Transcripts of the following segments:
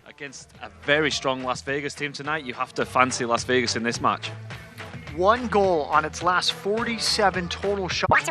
Against a very strong Las Vegas team tonight, you have to fancy Las Vegas in this match. 1 goal on its last 47 total shots.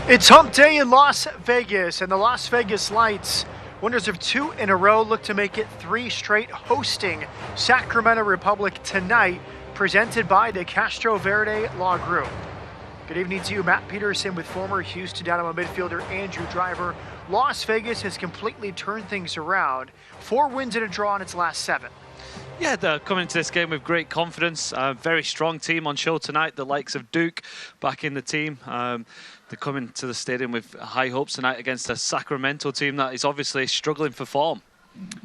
It's hump day in Las Vegas, and the Las Vegas Lights, winners of 2 in a row, look to make it 3 straight, hosting Sacramento Republic tonight, presented by the Castro Verde Law Group. Good evening to you, Matt Peterson with former Houston Dynamo midfielder Andrew Driver. Las Vegas has completely turned things around. 4 wins and a draw in its last 7. Yeah, they're coming into this game with great confidence. Very strong team on show tonight. The likes of Duke back in the team. They're coming to the stadium with high hopes tonight against a Sacramento team that is obviously struggling for form.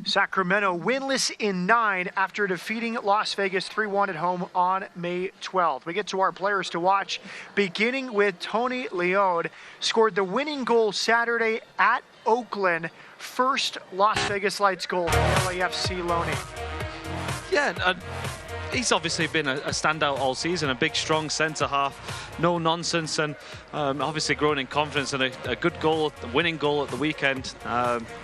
Sacramento winless in 9 after defeating Las Vegas 3-1 at home on May 12th. We get to our players to watch, beginning with Tony Leone. Scored the winning goal Saturday at Oakland. First Las Vegas Lights goal for LAFC Loney. Yeah, he's obviously been a standout all season, a big, strong centre-half, no nonsense, and obviously growing in confidence, and a good goal, a winning goal at the weekend.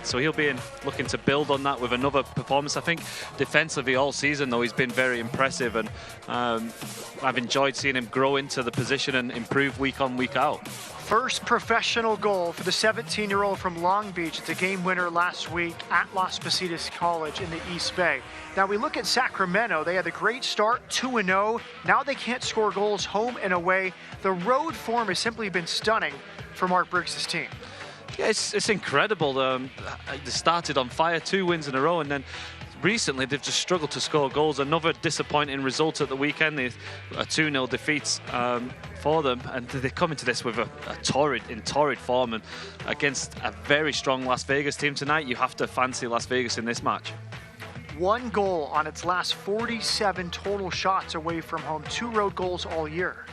So he'll be looking to build on that with another performance. I think defensively all season, though, he's been very impressive, and I've enjoyed seeing him grow into the position and improve week on, week out. First professional goal for the 17-year-old from Long Beach. It's a game winner last week at Las Positas College in the East Bay. Now we look at Sacramento. They had a great start, 2-0. Now they can't score goals home and away. The road form has simply been stunning for Mark Briggs' team. Yeah, it's incredible. They started on fire, 2 wins in a row, and then recently they've just struggled to score goals. Another disappointing result at the weekend, a 2-0 defeat for them, and they come into this with a torrid form, and against a very strong Las Vegas team tonight, you have to fancy Las Vegas in this match. 1 goal on its last 47 total shots away from home, 2 road goals all year.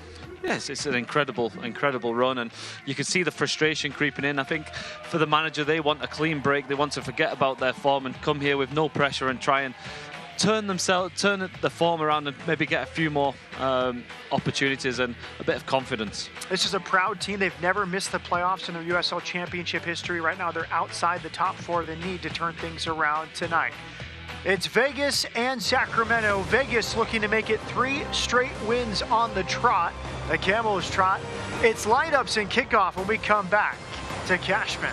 Yes, it's an incredible run, and you can see the frustration creeping in. I think for the manager, they want a clean break. They want to forget about their form and come here with no pressure and try and turn the form around and maybe get a few more opportunities and a bit of confidence. This is a proud team. They've never missed the playoffs in their USL Championship history. Right now, they're outside the top four. They need to turn things around tonight. It's Vegas and Sacramento. Vegas looking to make it 3 straight wins on the trot, the Camels trot. It's lineups and kickoff when we come back to Cashman.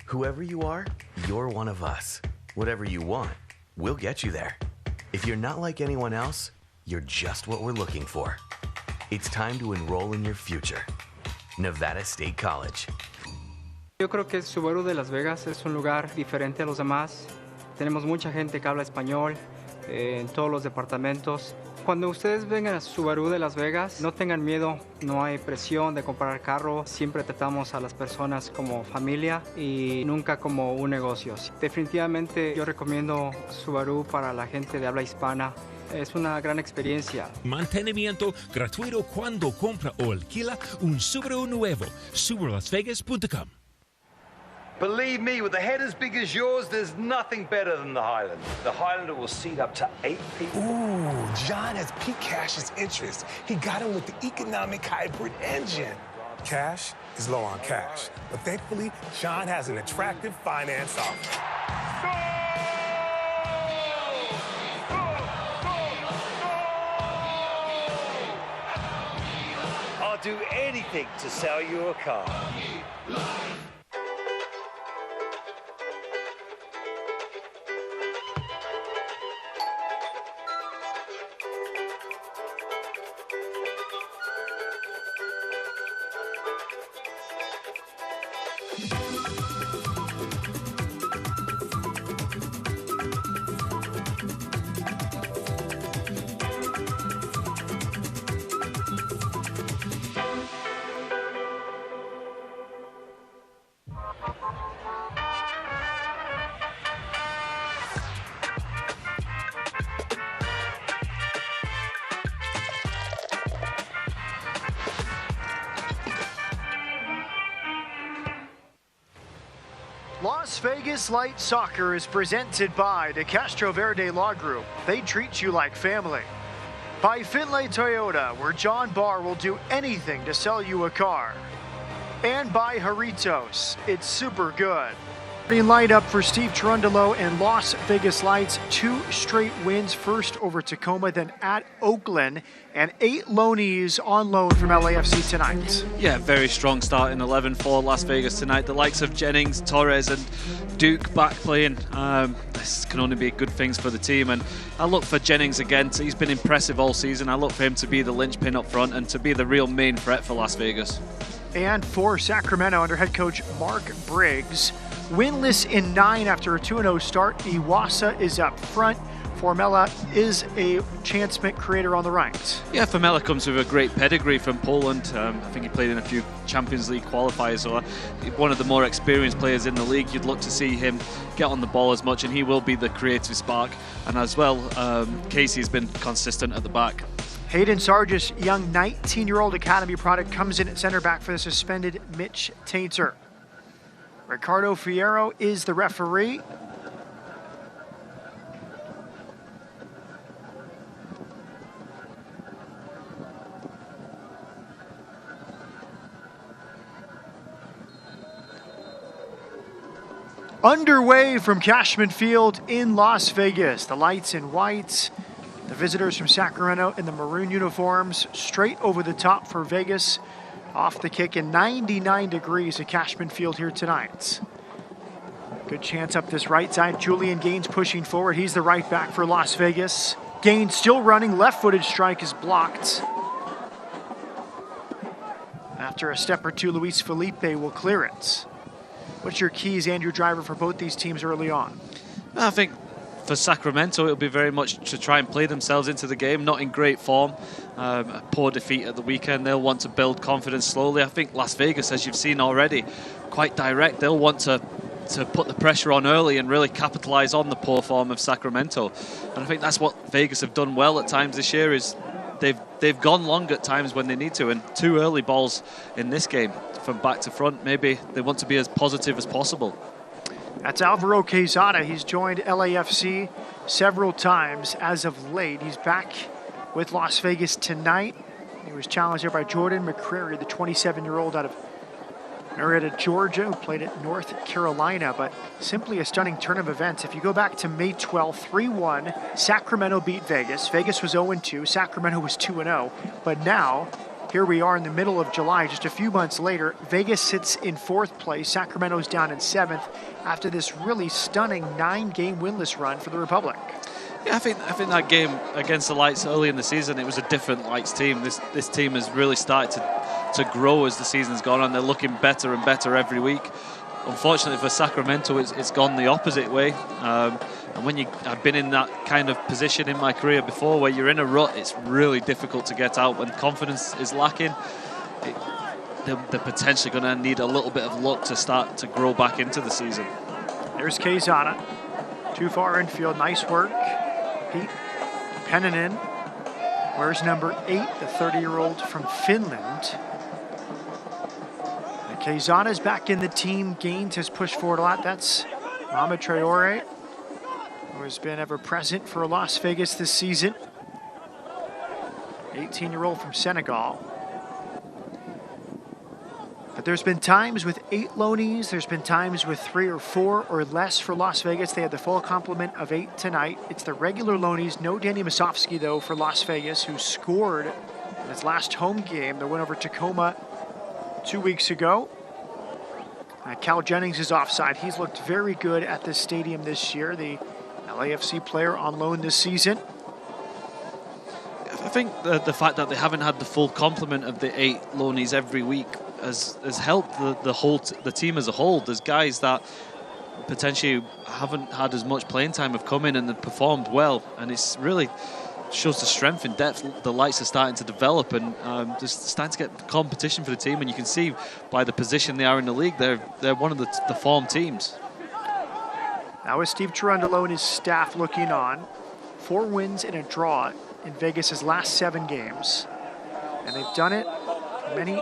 Whoever you are, you're one of us. Whatever you want, we'll get you there. If you're not like anyone else, you're just what we're looking for. It's time to enroll in your future. Nevada State College. Yo creo que Subaru de Las Vegas es un lugar diferente a los demás. Tenemos mucha gente que habla español en todos los departamentos. Cuando ustedes vengan a Subaru de Las Vegas, no tengan miedo, no hay presión de comprar carro. Siempre tratamos a las personas como familia y nunca como un negocio. Definitivamente yo recomiendo Subaru para la gente de habla hispana. Es una gran experiencia. Mantenimiento gratuito cuando compra o alquila un Subaru nuevo. SubaruLasVegas.com. Believe me, with a head as big as yours, there's nothing better than the Highlander. The Highlander will seat up to 8 people. Ooh, John has piqued Cash's interest. He got him with the economic hybrid engine. Cash is low on cash, but thankfully, John has an attractive finance offer. I'll do anything to sell you a car. Las Vegas Light Soccer is presented by the Castro Verde Law Group. They treat you like family. By Finlay Toyota, where John Barr will do anything to sell you a car. And by Jarritos, it's super good. Lined up for Steve Cherundolo and Las Vegas Lights. 2 straight wins, first over Tacoma, then at Oakland, and 8 loanees on loan from LAFC tonight. Yeah, very strong start in 11 for Las Vegas tonight. The likes of Jennings, Torres and Duke back playing. This can only be good things for the team, and I look for Jennings again. He's been impressive all season. I look for him to be the linchpin up front and to be the real main threat for Las Vegas. And for Sacramento under head coach Mark Briggs, winless in 9 after a 2-0 start. Iwasa is up front. Formella is a chance creator on the right. Yeah, Formella comes with a great pedigree from Poland. I think he played in a few Champions League qualifiers, so one of the more experienced players in the league. You'd look to see him get on the ball as much, and he will be the creative spark. And as well, Casey's been consistent at the back. Hayden Sargis, young 19-year-old academy product, comes in at center back for the suspended Mitch Tainter. Ricardo Fierro is the referee. Underway from Cashman Field in Las Vegas. The lights in white. The visitors from Sacramento in the maroon uniforms, straight over the top for Vegas. Off the kick in 99 degrees at Cashman Field here tonight. Good chance up this right side. Julian Gaines pushing forward. He's the right back for Las Vegas. Gaines still running. Left-footed strike is blocked. After a step or two, Luis Felipe will clear it. What's your keys, Andrew Driver, for both these teams early on? I think for Sacramento, it'll be very much to try and play themselves into the game, not in great form. A poor defeat at the weekend. They'll want to build confidence slowly. I think Las Vegas, as you've seen already, quite direct. They'll want to to put the pressure on early and really capitalize on the poor form of Sacramento. And I think that's what Vegas have done well at times this year, is they've gone long at times when they need to, and 2 early balls in this game from back to front. Maybe they want to be as positive as possible. That's Alvaro Quezada. He's joined LAFC several times as of late. He's back with Las Vegas tonight. He was challenged there by Jordan McCrary, the 27-year-old out of Marietta, Georgia, who played at North Carolina, but simply a stunning turn of events. If you go back to May 12th, 3-1, Sacramento beat Vegas. Vegas was 0-2, Sacramento was 2-0, but now, here we are in the middle of July, just a few months later. Vegas sits in 4th place, Sacramento's down in 7th, after this really stunning 9-game winless run for the Republic. Yeah, I think that game against the Lights early in the season, it was a different Lights team. This team has really started to grow as the season's gone on. They're looking better and better every week. Unfortunately for Sacramento, it's gone the opposite way. And when I've been in that kind of position in my career before, where you're in a rut, it's really difficult to get out. When confidence is lacking, they're potentially going to need a little bit of luck to start to grow back into the season. There's Quezada. Too far infield, nice work. Pete Pennanen. Where's number 8, the 30-year-old from Finland. And Quezada's back in the team. Gaines has pushed forward a lot. That's Mohamed Traore, who has been ever present for Las Vegas this season. 18-year-old from Senegal. But there's been times with 8 loanees, there's been times with 3 or 4 or less for Las Vegas. They had the full complement of 8 tonight. It's the regular loanees, no Danny Musovski though for Las Vegas, who scored in his last home game, the win over Tacoma 2 weeks ago. Cal Jennings is offside. He's looked very good at this stadium this year, the LAFC player on loan this season. I think the fact that they haven't had the full complement of the 8 loanees every week has helped the team as a whole. There's guys that potentially haven't had as much playing time have come in and have performed well, and it's really shows the strength and depth the Lights are starting to develop, and just starting to get competition for the team. And you can see by the position they are in the league, they're one of the form teams. Now with Steve Cherundolo and his staff looking on, 4 wins and a draw in Vegas' last 7 games, and they've done it many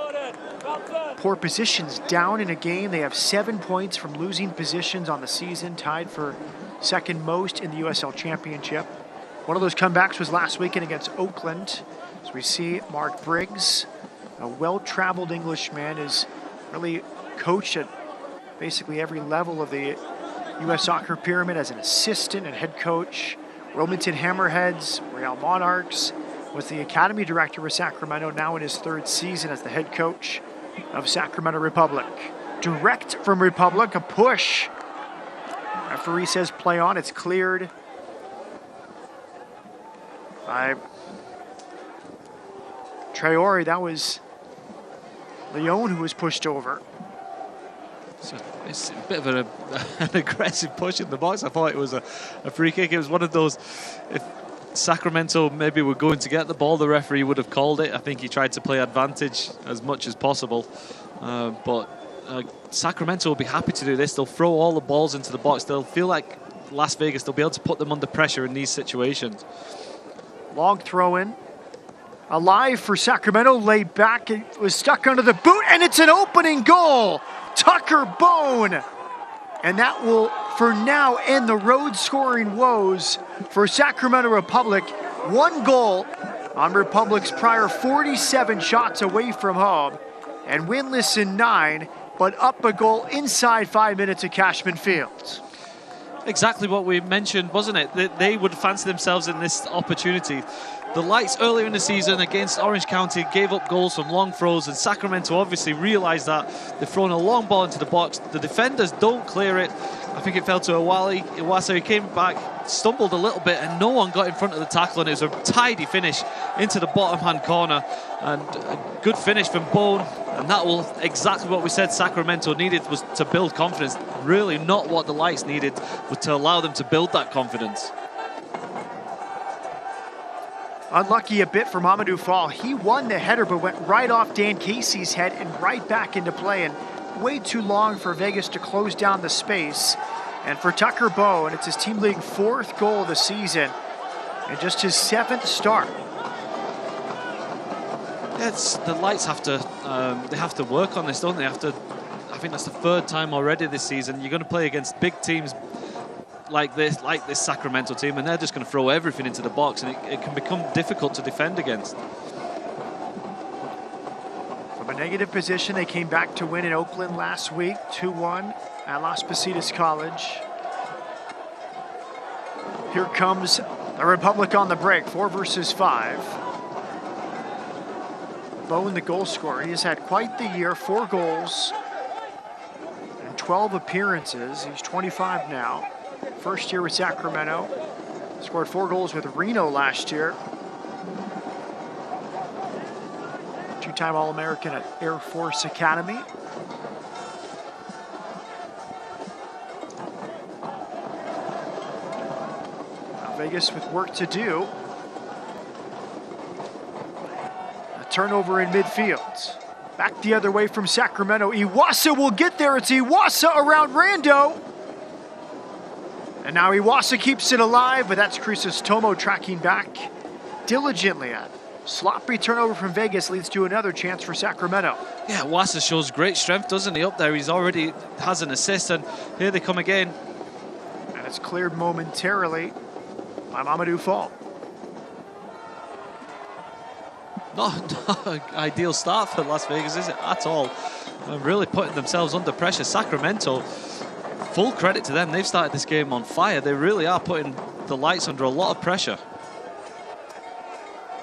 poor positions down in a game. They have 7 points from losing positions on the season, tied for second most in the USL Championship. One of those comebacks was last weekend against Oakland. So we see Mark Briggs, a well-traveled Englishman, is really coached at basically every level of the U.S. soccer pyramid as an assistant and head coach. Wilmington Hammerheads, Real Monarchs, was the academy director with Sacramento, now in his 3rd season as the head coach of Sacramento Republic. Direct from Republic, a push. Referee says play on, it's cleared by Traore. That was Leon who was pushed over. So it's a bit of an aggressive push in the box. I thought it was a free kick. It was one of those, if Sacramento maybe were going to get the ball, the referee would have called it. I think he tried to play advantage as much as possible. But Sacramento will be happy to do this. They'll throw all the balls into the box. They'll feel like Las Vegas, they'll be able to put them under pressure in these situations. Long throw in. Alive for Sacramento, laid back. It was stuck under the boot, and it's an opening goal. Tucker Bone. And that will, for now, end the road scoring woes for Sacramento Republic. 1 goal on Republic's prior 47 shots away from home, and winless in 9, but up a goal inside 5 minutes at Cashman Field. Exactly what we mentioned, wasn't it? They would fancy themselves in this opportunity. The Lights earlier in the season against Orange County gave up goals from long throws, and Sacramento obviously realized that. They've thrown a long ball into the box. The defenders don't clear it. I think it fell to Iwasa. He came back, stumbled a little bit, and no one got in front of the tackle, and it was a tidy finish into the bottom hand corner, and a good finish from Bone. And that will exactly what we said Sacramento needed, was to build confidence. Really not what the Lights needed, was to allow them to build that confidence. Unlucky a bit for Mamadou Fall. He won the header, but went right off Dan Casey's head and right back into play. And way too long for Vegas to close down the space. And for Tucker Bowen, it's his team league 4th goal of the season and just his 7th start. It's the Lights have to they have to work on this, don't they? I think that's the 3rd time already this season. You're going to play against big teams like this Sacramento team, and they're just going to throw everything into the box, and it can become difficult to defend against. From a negative position, they came back to win in Oakland last week, 2-1 at Las Positas College. Here comes the Republic on the break, 4 versus 5. Bowen, the goal scorer, he has had quite the year, 4 goals and 12 appearances. He's 25 now. First year with Sacramento. Scored 4 goals with Reno last year. 2-time All-American at Air Force Academy. Now Vegas with work to do. Turnover in midfield. Back the other way from Sacramento. Iwasa will get there. It's Iwasa around Rando. And now Iwasa keeps it alive, but that's Crisostomo tracking back diligently at. Sloppy turnover from Vegas leads to another chance for Sacramento. Yeah, Iwasa shows great strength, doesn't he? Up there, he's already has an assist, and here they come again. And it's cleared momentarily by Mamadou Fall. Not an ideal start for Las Vegas, is it? At all. Really putting themselves under pressure. Sacramento, full credit to them. They've started this game on fire. They really are putting the Lights under a lot of pressure.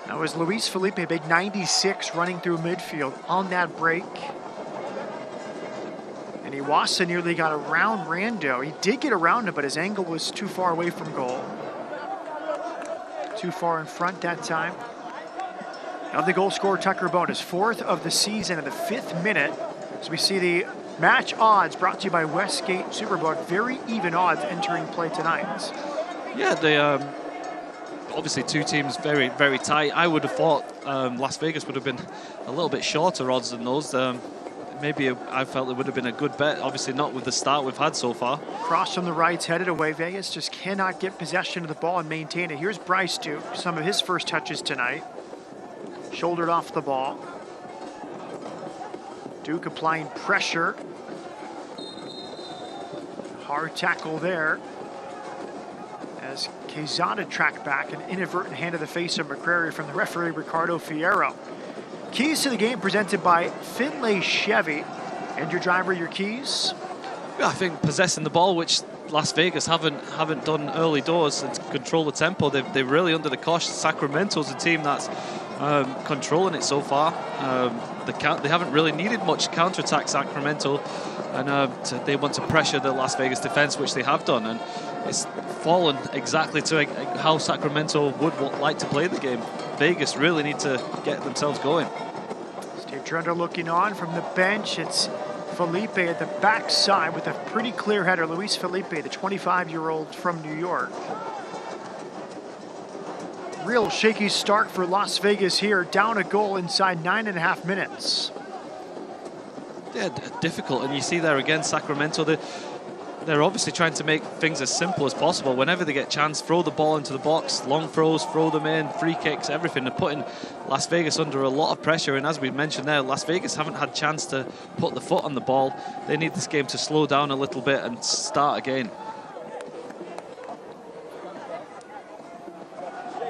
Now is Luis Felipe, a big 96, running through midfield on that break. And Iwasa nearly got around Rando. He did get around him, but his angle was too far away from goal. Too far in front that time. Now the goal scorer, Tucker Bowen, is 4th of the season in the 5th minute. So we see the match odds brought to you by Westgate Superbook. Very even odds entering play tonight. Yeah, they obviously 2 teams very, very tight. I would have thought Las Vegas would have been a little bit shorter odds than those. Maybe I felt it would have been a good bet. Obviously not with the start we've had so far. Cross from the right's headed away. Vegas just cannot get possession of the ball and maintain it. Here's Bryce Duke, some of his first touches tonight. Shouldered off the ball. Duke applying pressure. Hard tackle there. As Quezada tracked back, an inadvertent hand to the face of McCrary from the referee, Ricardo Fierro. Keys to the game presented by Finlay Chevy. And your driver, your keys? Yeah, I think possessing the ball, which Las Vegas haven't done early doors, and control the tempo. They're really under the cosh. Sacramento's a team that's controlling it so far. They haven't really needed much counterattack, Sacramento, and they want to pressure the Las Vegas defense, which they have done, and it's fallen exactly to how Sacramento would like to play the game. Vegas really need to get themselves going. Steve Trender looking on from the bench. It's Felipe at the backside with a pretty clear header. Luis Felipe, the 25-year-old from New York. Real shaky start for Las Vegas here. Down a goal inside 9.5 minutes. Yeah, difficult. And you see there again, Sacramento, they're obviously trying to make things as simple as possible. Whenever they get a chance, throw the ball into the box, long throws, throw them in, free kicks, everything. They're putting Las Vegas under a lot of pressure. And as we mentioned there, Las Vegas haven't had a chance to put the foot on the ball. They need this game to slow down a little bit and start again.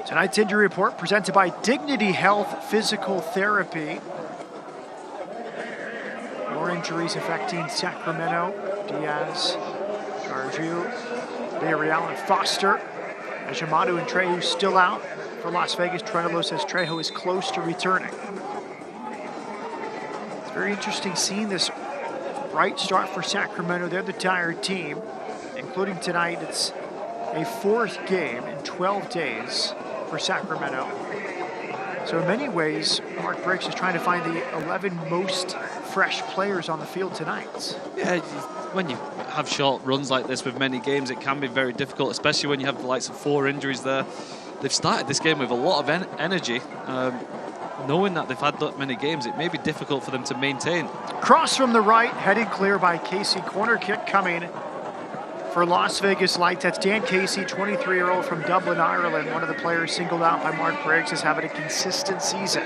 Tonight's injury report presented by Dignity Health Physical Therapy. More injuries affecting Sacramento. Diaz, Gargiu, Villarreal, and Foster. As Yamato and Trejo still out for Las Vegas. Trenolo says Trejo is close to returning. It's very interesting seeing this bright start for Sacramento. They're the tired team, including tonight. It's a 4th game in 12 days for Sacramento. So in many ways, Mark Briggs is trying to find the 11 most fresh players on the field tonight. Yeah, when you have short runs like this with many games, it can be very difficult, especially when you have the likes of 4 injuries there. They've started this game with a lot of energy. knowing that they've had that many games, it may be difficult for them to maintain. Cross from the right, headed clear by Casey. Corner kick coming for Las Vegas Lights. That's Dan Casey, 23-year-old from Dublin, Ireland. One of the players singled out by Mark Briggs as having a consistent season.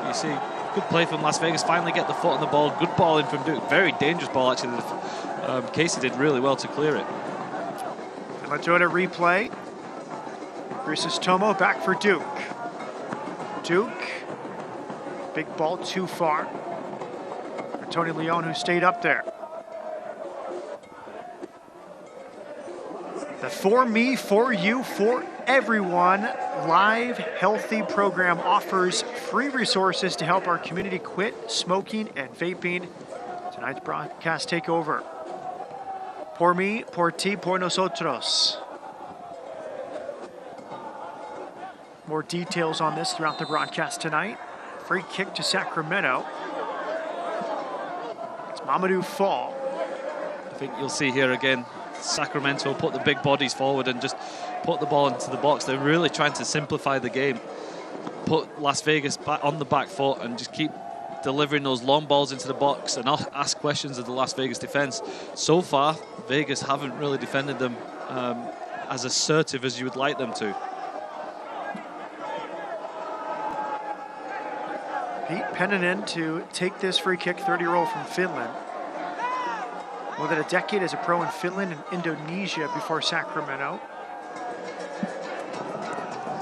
You see, good play from Las Vegas. Finally get the foot on the ball. Good ball in from Duke. Very dangerous ball, actually. Casey did really well to clear it. And let's go to replay. Crisostomo back for Duke. Duke, big ball too far. For Tony Leon, who stayed up there. The For Me, For You, For Everyone live healthy program offers free resources to help our community quit smoking and vaping. Tonight's broadcast takeover. Por mí, por ti, por nosotros. More details on this throughout the broadcast tonight. Free kick to Sacramento. It's Mamadou Fall. I think you'll see here again, Sacramento put the big bodies forward and just put the ball into the box. They're really trying to simplify the game. Put Las Vegas back on the back foot and just keep delivering those long balls into the box and ask questions of the Las Vegas defense. So far, Vegas haven't really defended them as assertive as you would like them to. Pete Pennanen to take this free kick, 30-year-old from Finland. More than a decade as a pro in Finland and Indonesia before Sacramento.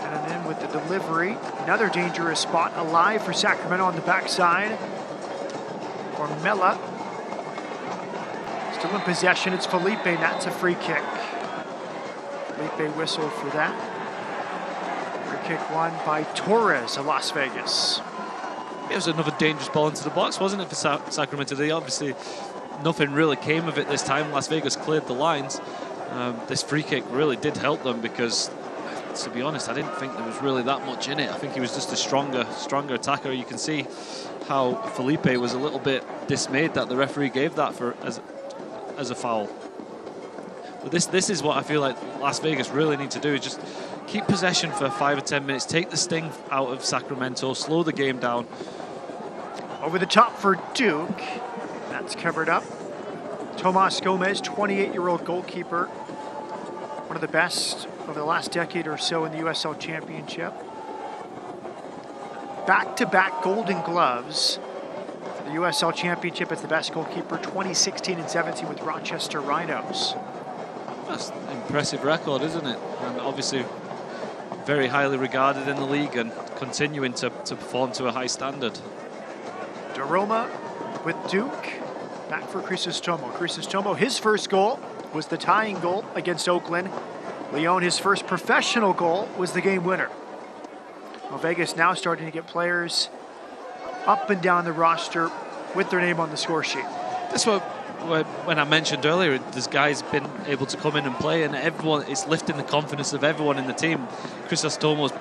Pennanen with the delivery. Another dangerous spot alive for Sacramento on the backside. Ormella. Still in possession, it's Felipe, and that's a free kick. Felipe whistled for that. Free kick won by Torres of Las Vegas. It was another dangerous ball into the box, wasn't it, for Sacramento? They obviously, nothing really came of it this time. Las Vegas cleared the lines. This free kick really did help them because, to be honest, I didn't think there was really that much in it. I think he was just a stronger attacker. You can see how Felipe was a little bit dismayed that the referee gave that as a foul. But this is what I feel like Las Vegas really need to do, is just keep possession for 5 or 10 minutes, take the sting out of Sacramento, slow the game down. Over the top for Duke. That's covered up. Tomas Gomez, 28-year-old goalkeeper. One of the best over the last decade or so in the USL Championship. Back-to-back Golden Gloves. For the USL Championship as the best goalkeeper, 2016 and 17 with Rochester Rhinos. That's an impressive record, isn't it? And obviously very highly regarded in the league and continuing to perform to a high standard. Roma with Duke, back for Crisostomo. Crisostomo, his first goal was the tying goal against Oakland. Leon, his first professional goal was the game winner. Well, Vegas now starting to get players up and down the roster with their name on the score sheet. That's what, when I mentioned earlier, this guy's been able to come in and play, and everyone, it's lifting the confidence of everyone in the team. Crisostomo's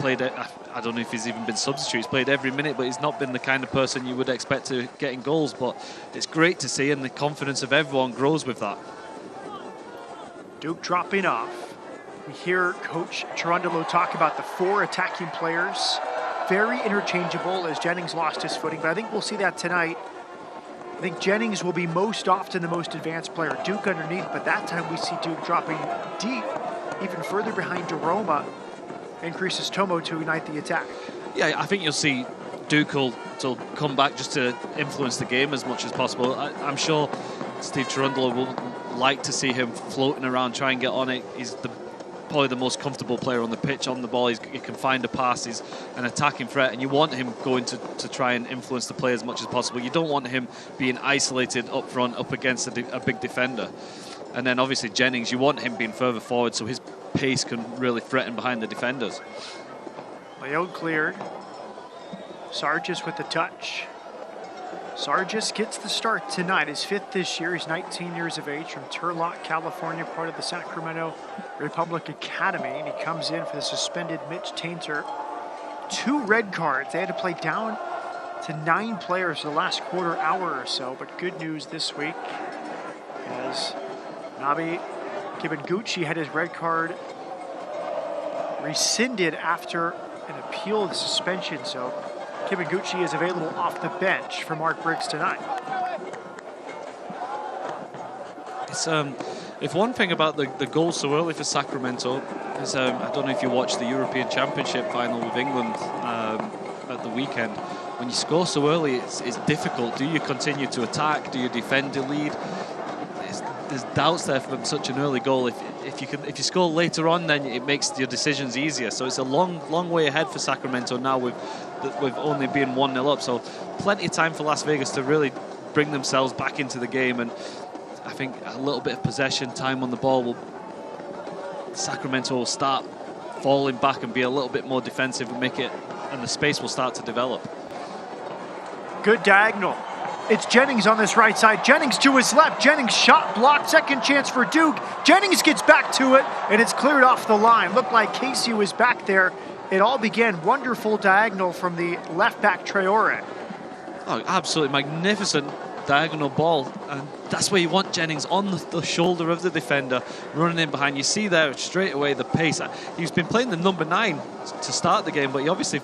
played, I don't know if he's even been substitute, he's played every minute, but he's not been the kind of person you would expect to getting goals. But it's great to see, and the confidence of everyone grows with that. Duke dropping off. We hear Coach Cherundolo talk about the 4 attacking players. Very interchangeable as Jennings lost his footing, but I think we'll see that tonight. I think Jennings will be most often the most advanced player. Duke underneath, but that time we see Duke dropping deep, even further behind Roma and Crisostomo to unite the attack. Yeah, I think you'll see Duke will come back just to influence the game as much as possible. I'm sure Steve Cherundolo will like to see him floating around, try and get on it. He's probably the most comfortable player on the pitch, on the ball. He can find a pass. He's an attacking threat, and you want him going to try and influence the play as much as possible. You don't want him being isolated up front, up against a big defender. And then obviously Jennings, you want him being further forward so his pace can really threaten behind the defenders. Leon cleared. Sargis with the touch. Sargis gets the start tonight. His 5th this year. He's 19 years of age from Turlock, California, part of the Sacramento Republic Academy. And he comes in for the suspended Mitch Tainter. 2 red cards. They had to play down to 9 players for the last quarter hour or so. But good news this week as Nabi Kibanguchi had his red card rescinded after an appeal of the suspension, so Kibiguchi is available off the bench for Mark Briggs tonight. It's if one thing about the goal so early for Sacramento is I don't know if you watched the European Championship final with England at the weekend. When you score so early, it's difficult. Do you continue to attack? Do you defend the lead? There's doubts there from such an early goal. If you score later on, then it makes your decisions easier. So it's a long way ahead for Sacramento now with only being 1-0 up. So plenty of time for Las Vegas to really bring themselves back into the game, and I think a little bit of possession time on the ball Sacramento will start falling back and be a little bit more defensive and the space will start to develop. Good diagonal. It's Jennings on this right side. Jennings to his left. Jennings shot blocked. Second chance for Duke. Jennings gets back to it, and it's cleared off the line. Looked like Casey was back there. It all began wonderful diagonal from the left back Traore. Oh, absolutely magnificent diagonal ball, and that's where you want Jennings, on the shoulder of the defender, running in behind. You see there straight away the pace. He's been playing the number 9 to start the game, but he obviously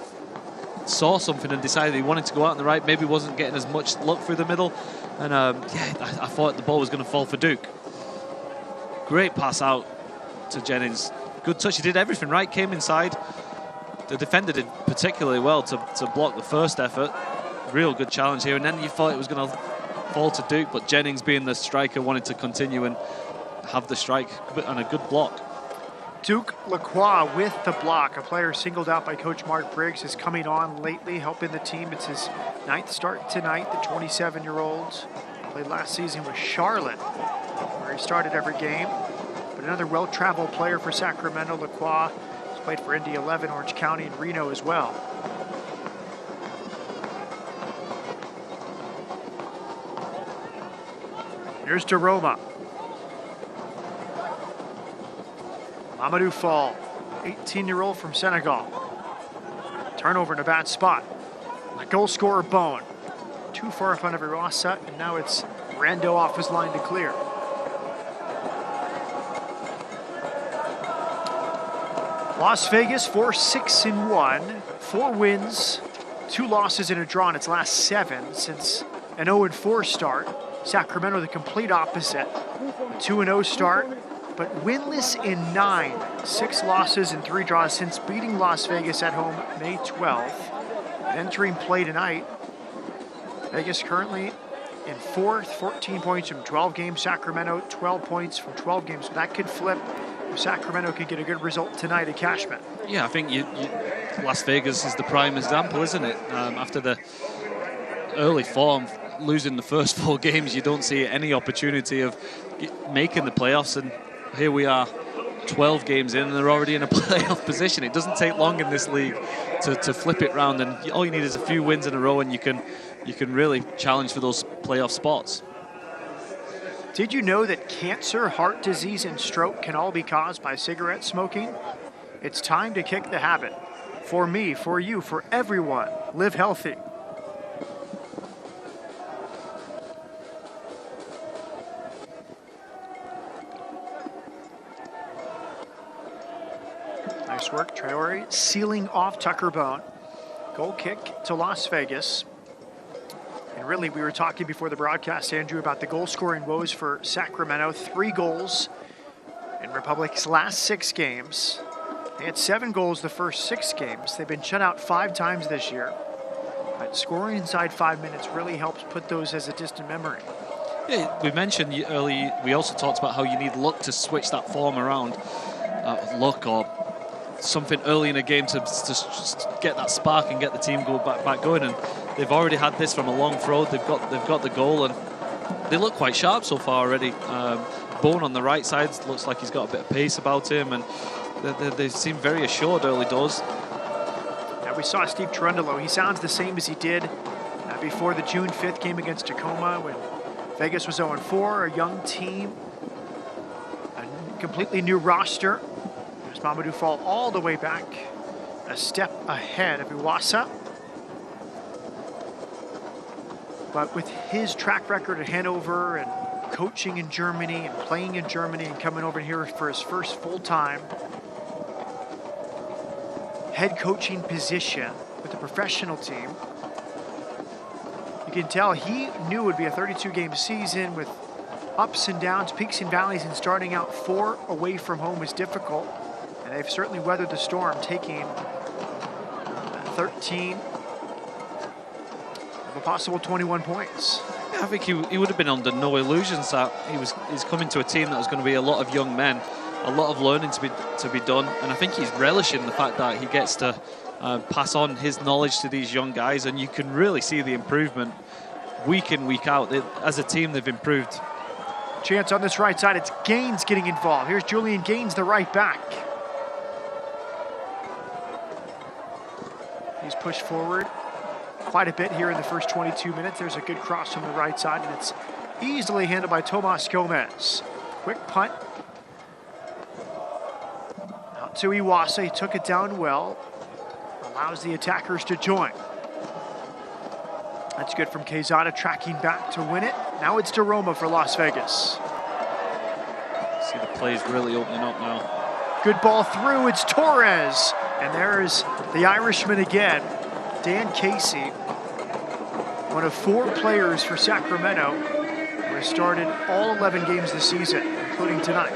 saw something and decided he wanted to go out on the right, maybe wasn't getting as much luck through the middle, and I thought the ball was going to fall for Duke. Great pass out to Jennings. Good touch. He did everything right, came inside. The defender did particularly well to block the first effort. Real good challenge here, and then you thought it was going to fall to Duke, but Jennings, being the striker, wanted to continue and have the strike and a good block. Duke Lacroix with the block. A player singled out by Coach Mark Briggs is coming on lately, helping the team. It's his 9th start tonight, the 27-year-old. Played last season with Charlotte, where he started every game. But another well-traveled player for Sacramento, Lacroix. He's played for Indy 11, Orange County, and Reno as well. Here's DeRoma. Mamadou Fall, 18-year-old from Senegal. Turnover in a bad spot. The goal scorer, Bone. Too far in front of Iwasa, and now it's Rando off his line to clear. Las Vegas 4-6-1, 4 wins, 2 losses and a draw in its last 7 since an 0-4 start. Sacramento, the complete opposite, 2-0 start, but winless in 9, 6 losses and 3 draws since beating Las Vegas at home May 12th. Entering play tonight, Vegas currently in 4th, 14 points from 12 games. Sacramento, 12 points from 12 games. That could flip if Sacramento could get a good result tonight at Cashman. Yeah, I think Las Vegas is the prime example, isn't it? After the early form, losing the first 4 games, you don't see any opportunity of making the playoffs, and here we are 12 games in and they're already in a playoff position. It doesn't take long in this league to flip it round, and all you need is a few wins in a row and you can really challenge for those playoff spots. Did you know that cancer, heart disease, and stroke can all be caused by cigarette smoking? It's time to kick the habit. For me, for you, for everyone, live healthy. Nice work, Traore sealing off Tucker Bone. Goal kick to Las Vegas. And really, we were talking before the broadcast, Andrew, about the goal-scoring woes for Sacramento. 3 goals in Republic's last 6 games. They had 7 goals the first 6 games. They've been shut out 5 times this year. But scoring inside 5 minutes really helps put those as a distant memory. Yeah, we mentioned early, we also talked about how you need luck to switch that form around. Luck or something early in a game to get that spark and get the team back going, and they've already had this from a long throw. They've got the goal, and they look quite sharp so far already. Bone on the right side looks like he's got a bit of pace about him, and they seem very assured early doors. Yeah, we saw Steve Cherundolo. He sounds the same as he did before the June 5th game against Tacoma when Vegas was 0-4, a young team, a completely new roster. There's Mamadou Fall all the way back, a step ahead of Iwasa. But with his track record at Hanover and coaching in Germany and playing in Germany and coming over here for his first full time, head coaching position with a professional team. You can tell he knew it would be a 32-game season with ups and downs, peaks and valleys, and starting out 4 away from home was difficult. And they've certainly weathered the storm, taking 13 of a possible 21 points. I think he would have been under no illusions that he's coming to a team that was going to be a lot of young men, a lot of learning to be done, and I think he's relishing the fact that he gets to pass on his knowledge to these young guys, and you can really see the improvement week in, week out. As a team, they've improved. Chance on this right side, it's Gaines getting involved. Here's Julian Gaines, the right back. He's pushed forward quite a bit here in the first 22 minutes. There's a good cross from the right side, and it's easily handled by Tomas Gomez. Quick punt. Out to Iwasa, he took it down well. Allows the attackers to join. That's good from Quezada, tracking back to win it. Now it's DeRoma for Las Vegas. See the plays really opening up now. Good ball through, it's Torres. And there's the Irishman again, Dan Casey, one of 4 players for Sacramento who has started all 11 games this season, including tonight.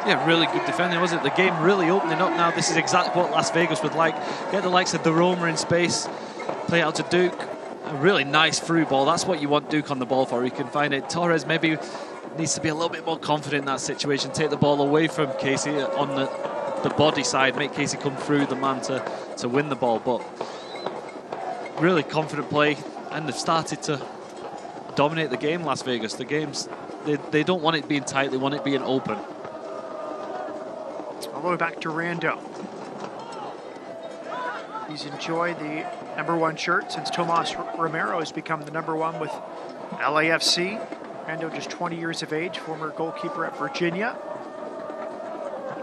Yeah, really good defending, wasn't it? The game really opening up now. This is exactly what Las Vegas would like. Get the likes of DeRoma in space, play out to Duke. A really nice through ball. That's what you want Duke on the ball for. He can find it. Torres maybe needs to be a little bit more confident in that situation. Take the ball away from Casey on the body side. Make Casey come through the man to win the ball. But really confident play. And they've started to dominate the game, Las Vegas. The games, they don't want it being tight. They want it being open. All the way back to Rando. He's enjoyed the #1 shirt since Tomas Romero has become the #1 with LAFC. Rando just 20 years of age, former goalkeeper at Virginia.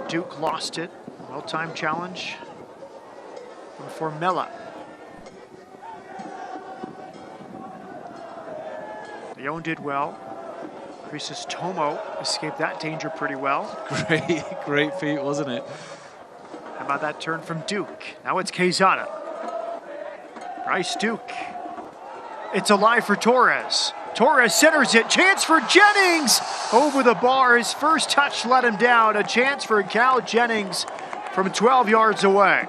Duke lost it. Well-timed challenge from Formella. Leon did well. Crisostomo escaped that danger pretty well. Great feat, wasn't it? How about that turn from Duke? Now it's Quezada. Bryce Duke. It's alive for Torres. Torres centers it. Chance for Jennings. Over the bar. His first touch let him down. A chance for Cal Jennings from 12 yards away.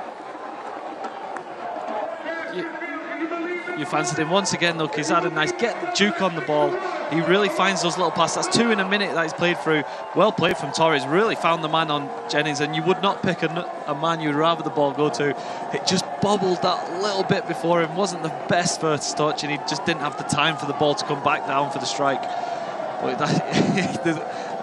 You fancied him once again, though. Quezada, nice. Get Duke on the ball. He really finds those little passes. That's 2 in a minute that he's played through. Well played from Torres. Really found the man on Jennings, and you would not pick a man you'd rather the ball go to. It just bobbled that little bit before him. Wasn't the best first touch, and he just didn't have the time for the ball to come back down for the strike. But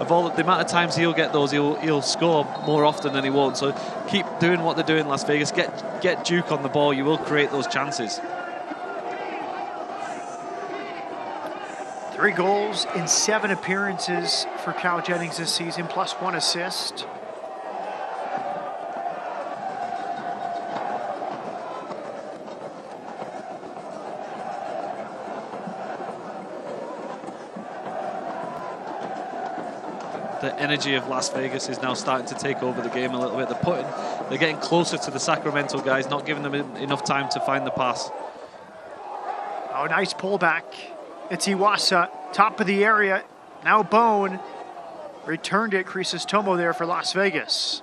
of all the amount of times he'll get those, he'll score more often than he won't. So keep doing what they're doing, Las Vegas. Get Duke on the ball. You will create those chances. 3 goals in 7 appearances for Cal Jennings this season, plus 1 assist. The energy of Las Vegas is now starting to take over the game a little bit. They're getting closer to the Sacramento guys, not giving them enough time to find the pass. Oh, nice pullback. It's Iwasa, top of the area. Now Bone returned it. Crisostomo there for Las Vegas.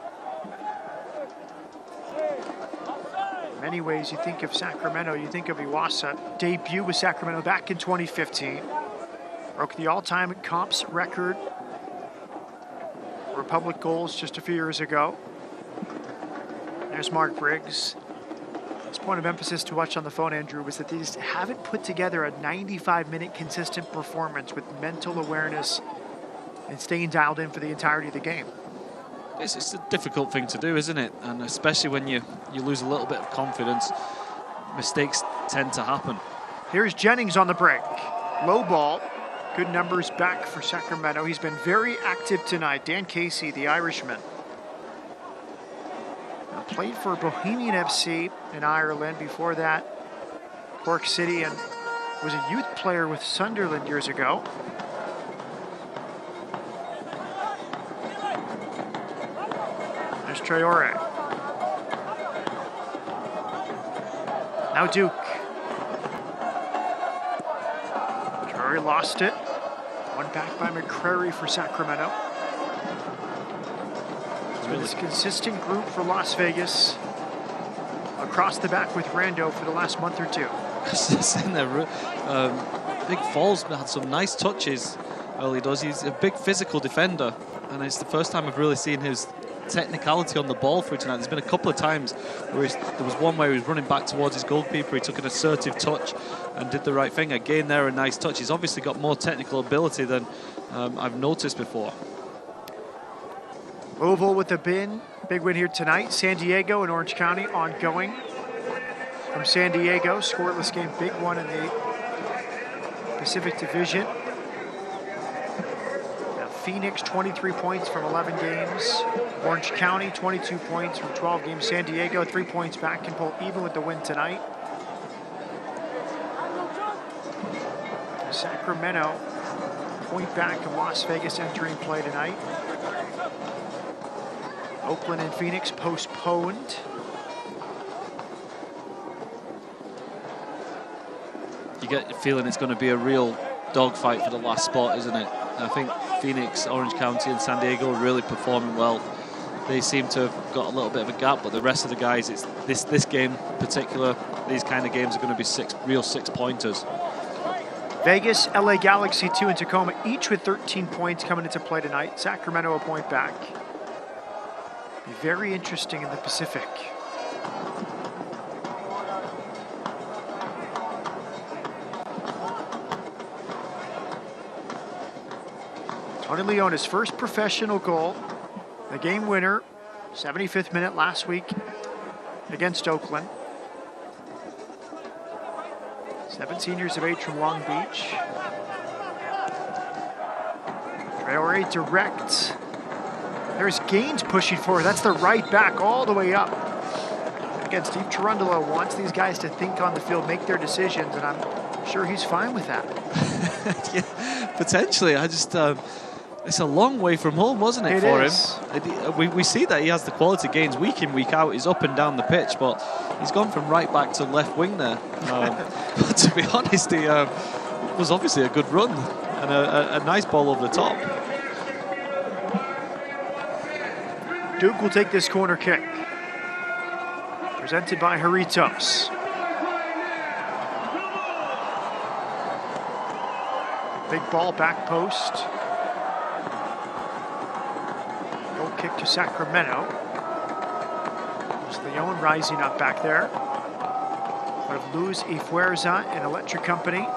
In many ways, you think of Sacramento, you think of Iwasa. Debut with Sacramento back in 2015. Broke the all-time comps record. Republic goals just a few years ago. There's Mark Briggs. His point of emphasis to watch on the phone, Andrew, was that they just haven't put together a 95-minute consistent performance with mental awareness and staying dialed in for the entirety of the game. It's a difficult thing to do, isn't it? And especially when you lose a little bit of confidence, mistakes tend to happen. Here's Jennings on the break. Low ball. Good numbers back for Sacramento. He's been very active tonight. Dan Casey, the Irishman. Played for Bohemian FC in Ireland. Before that, Cork City, and was a youth player with Sunderland years ago. There's Traore. Now Duke. Drury lost it. One back by McCrary for Sacramento. It's been this consistent group for Las Vegas. Across the back with Rando for the last month or two. In there, Big Falls had some nice touches early does. He's a big physical defender, and it's the first time I've really seen his technicality on the ball through tonight. There's been a couple of times where there was one where he was running back towards his goalkeeper. He took an assertive touch and did the right thing. Again, there a nice touch. He's obviously got more technical ability than I've noticed before. Louisville with a big win here tonight. San Diego and Orange County ongoing. From San Diego, scoreless game, big one in the Pacific Division. Now Phoenix, 23 points from 11 games. Orange County, 22 points from 12 games. San Diego, 3 points back, can pull even with the win tonight. Sacramento, point back of Las Vegas entering play tonight. Oakland and Phoenix postponed. You get the feeling it's going to be a real dogfight for the last spot, isn't it? I think Phoenix, Orange County and San Diego are really performing well. They seem to have got a little bit of a gap, but the rest of the guys, it's this game in particular, these kind of games are going to be real six-pointers. Vegas, LA Galaxy 2 and Tacoma, each with 13 points coming into play tonight. Sacramento a point back. Be very interesting in the Pacific. Tony Leon, his first professional goal, the game winner, 75th minute last week against Oakland. 17 years of age from Long Beach. Traore direct. There's Gaines pushing forward. That's the right back all the way up. Again, Steve Cherundolo wants these guys to think on the field, make their decisions, and I'm sure he's fine with that. Yeah, potentially. I just... it's a long way from home, wasn't it, for him? We see that he has the quality gains week in, week out. He's up and down the pitch, but he's gone from right back to left wing there. But to be honest, he was obviously a good run and a nice ball over the top. Duke will take this corner kick. Presented by Jarritos. Big ball, back post. Goal kick to Sacramento. There's Leon rising up back there. One of Luz y Fuerza and Electric Company.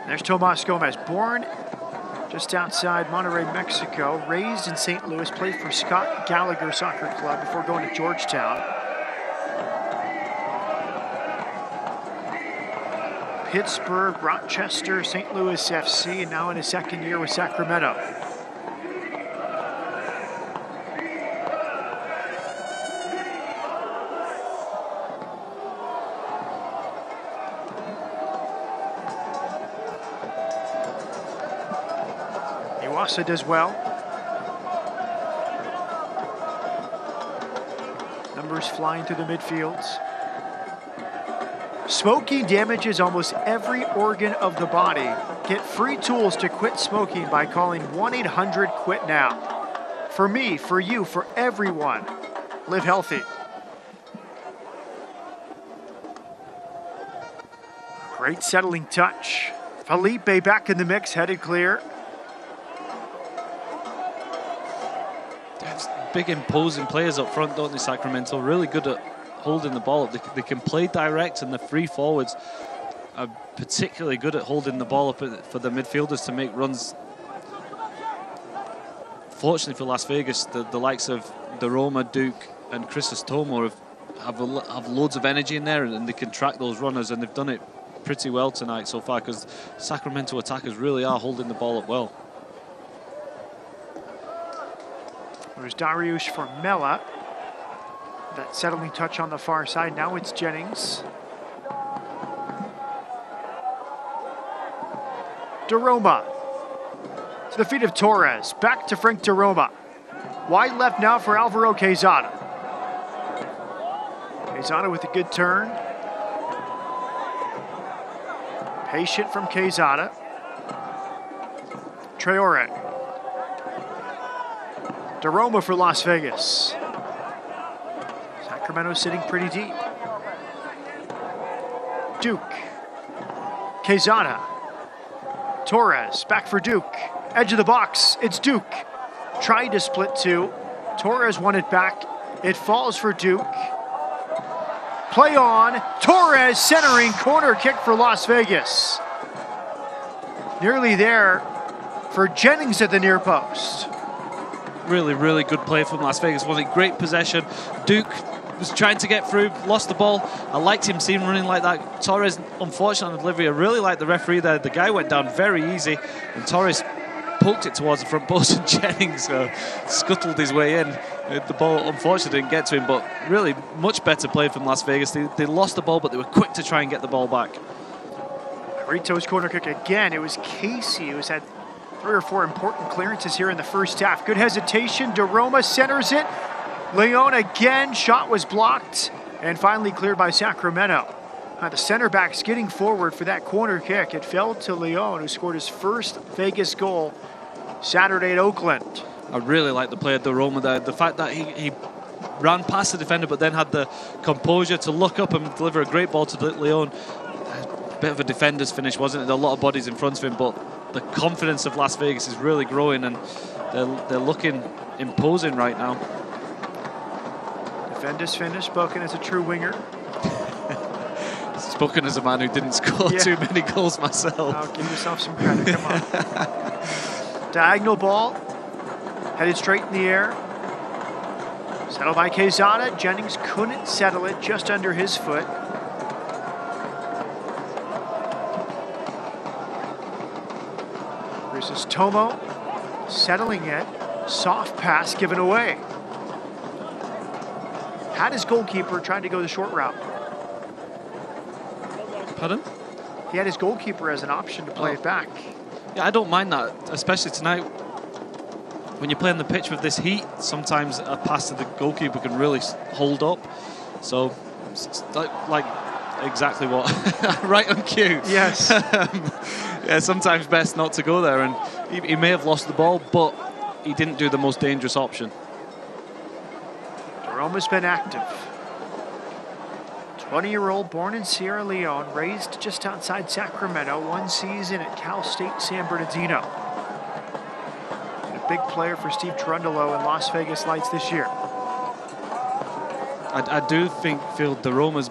There's Tomas Gomez, born just outside Monterrey, Mexico, raised in St. Louis, played for Scott Gallagher Soccer Club before going to Georgetown. Pittsburgh, Rochester, St. Louis FC, and now in his second year with Sacramento. Iwasa does well. Numbers flying through the midfields. Smoking damages almost every organ of the body. Get free tools to quit smoking by calling 1-800-QUIT-NOW. For me, for you, for everyone. Live healthy. Great settling touch. Felipe back in the mix, headed clear. Big imposing players up front, don't they, Sacramento? Really good at holding the ball up. They can play direct, and the free forwards are particularly good at holding the ball up for the midfielders to make runs. Fortunately for Las Vegas, the likes of Daroma, Duke, and Crisostomo have loads of energy in there, and they can track those runners, and they've done it pretty well tonight so far, because Sacramento attackers really are holding the ball up well. There's Dariush for Mela. That settling touch on the far side. Now it's Jennings. Daroma. To the feet of Torres. Back to Frank Daroma. Wide left now for Alvaro Quezada. Quezada with a good turn. Patient from Quezada. Traore. DeRoma for Las Vegas. Sacramento sitting pretty deep. Duke. Quezada. Torres back for Duke. Edge of the box. It's Duke. Tried to split two. Torres won it back. It falls for Duke. Play on. Torres centering corner kick for Las Vegas. Nearly there for Jennings at the near post. Really, really good play from Las Vegas, wasn't it? Great possession. Duke was trying to get through, lost the ball. I liked him seeing running like that. Torres, unfortunately, on the delivery. I really liked the referee there. The guy went down very easy, and Torres poked it towards the front post, and Jennings scuttled his way in. The ball, unfortunately, didn't get to him, but really much better play from Las Vegas. They lost the ball, but they were quick to try and get the ball back. Rito's corner kick again. It was Casey who's had 3 or 4 important clearances here in the first half. Good hesitation. DeRoma centers it. Leon again. Shot was blocked and finally cleared by Sacramento. The center back's getting forward for that corner kick. It fell to Leon, who scored his first Vegas goal Saturday at Oakland. I really like the play of DeRoma there. The fact that he ran past the defender but then had the composure to look up and deliver a great ball to Leon. A bit of a defender's finish, wasn't it? There are a lot of bodies in front of him, but the confidence of Las Vegas is really growing, and they're looking imposing right now. Defender's finish, spoken as a true winger. Spoken as a man who didn't score too many goals myself. I'll give yourself some credit, come on. Diagonal ball, headed straight in the air. Settled by Quezada. Jennings couldn't settle it, just under his foot. This is Tomo settling it. Soft pass given away. Had his goalkeeper trying to go the short route. Pardon? He had his goalkeeper as an option to play it back. Yeah, I don't mind that, especially tonight. When you play on the pitch with this heat, sometimes a pass to the goalkeeper can really hold up. So, it's like exactly what, right on cue. Yes. Yeah, sometimes best not to go there, and he may have lost the ball, but he didn't do the most dangerous option. Jerome's been active. 20-year-old, born in Sierra Leone, raised just outside Sacramento, 1 season at Cal State San Bernardino. And a big player for Steve Cherundolo in Las Vegas Lights this year. I do feel DeRoma's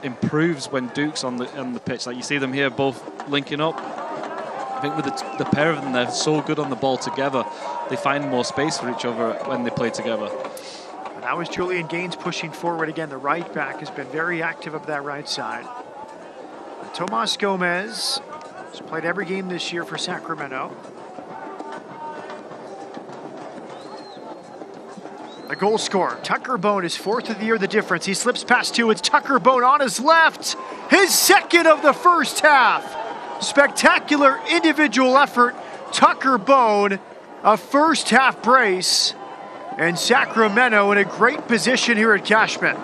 improves when Duke's on the pitch. Like you see them here both linking up. I think with the pair of them, they're so good on the ball together. They find more space for each other when they play together. And that was Julian Gaines pushing forward again. The right back has been very active up that right side. And Tomas Gomez has played every game this year for Sacramento. The goal scorer, Tucker Bone, his 4th of the year, the difference. He slips past 2. It's Tucker Bone on his left. His 2nd of the first half. Spectacular individual effort. Tucker Bone, a first half brace. And Sacramento in a great position here at Cashman.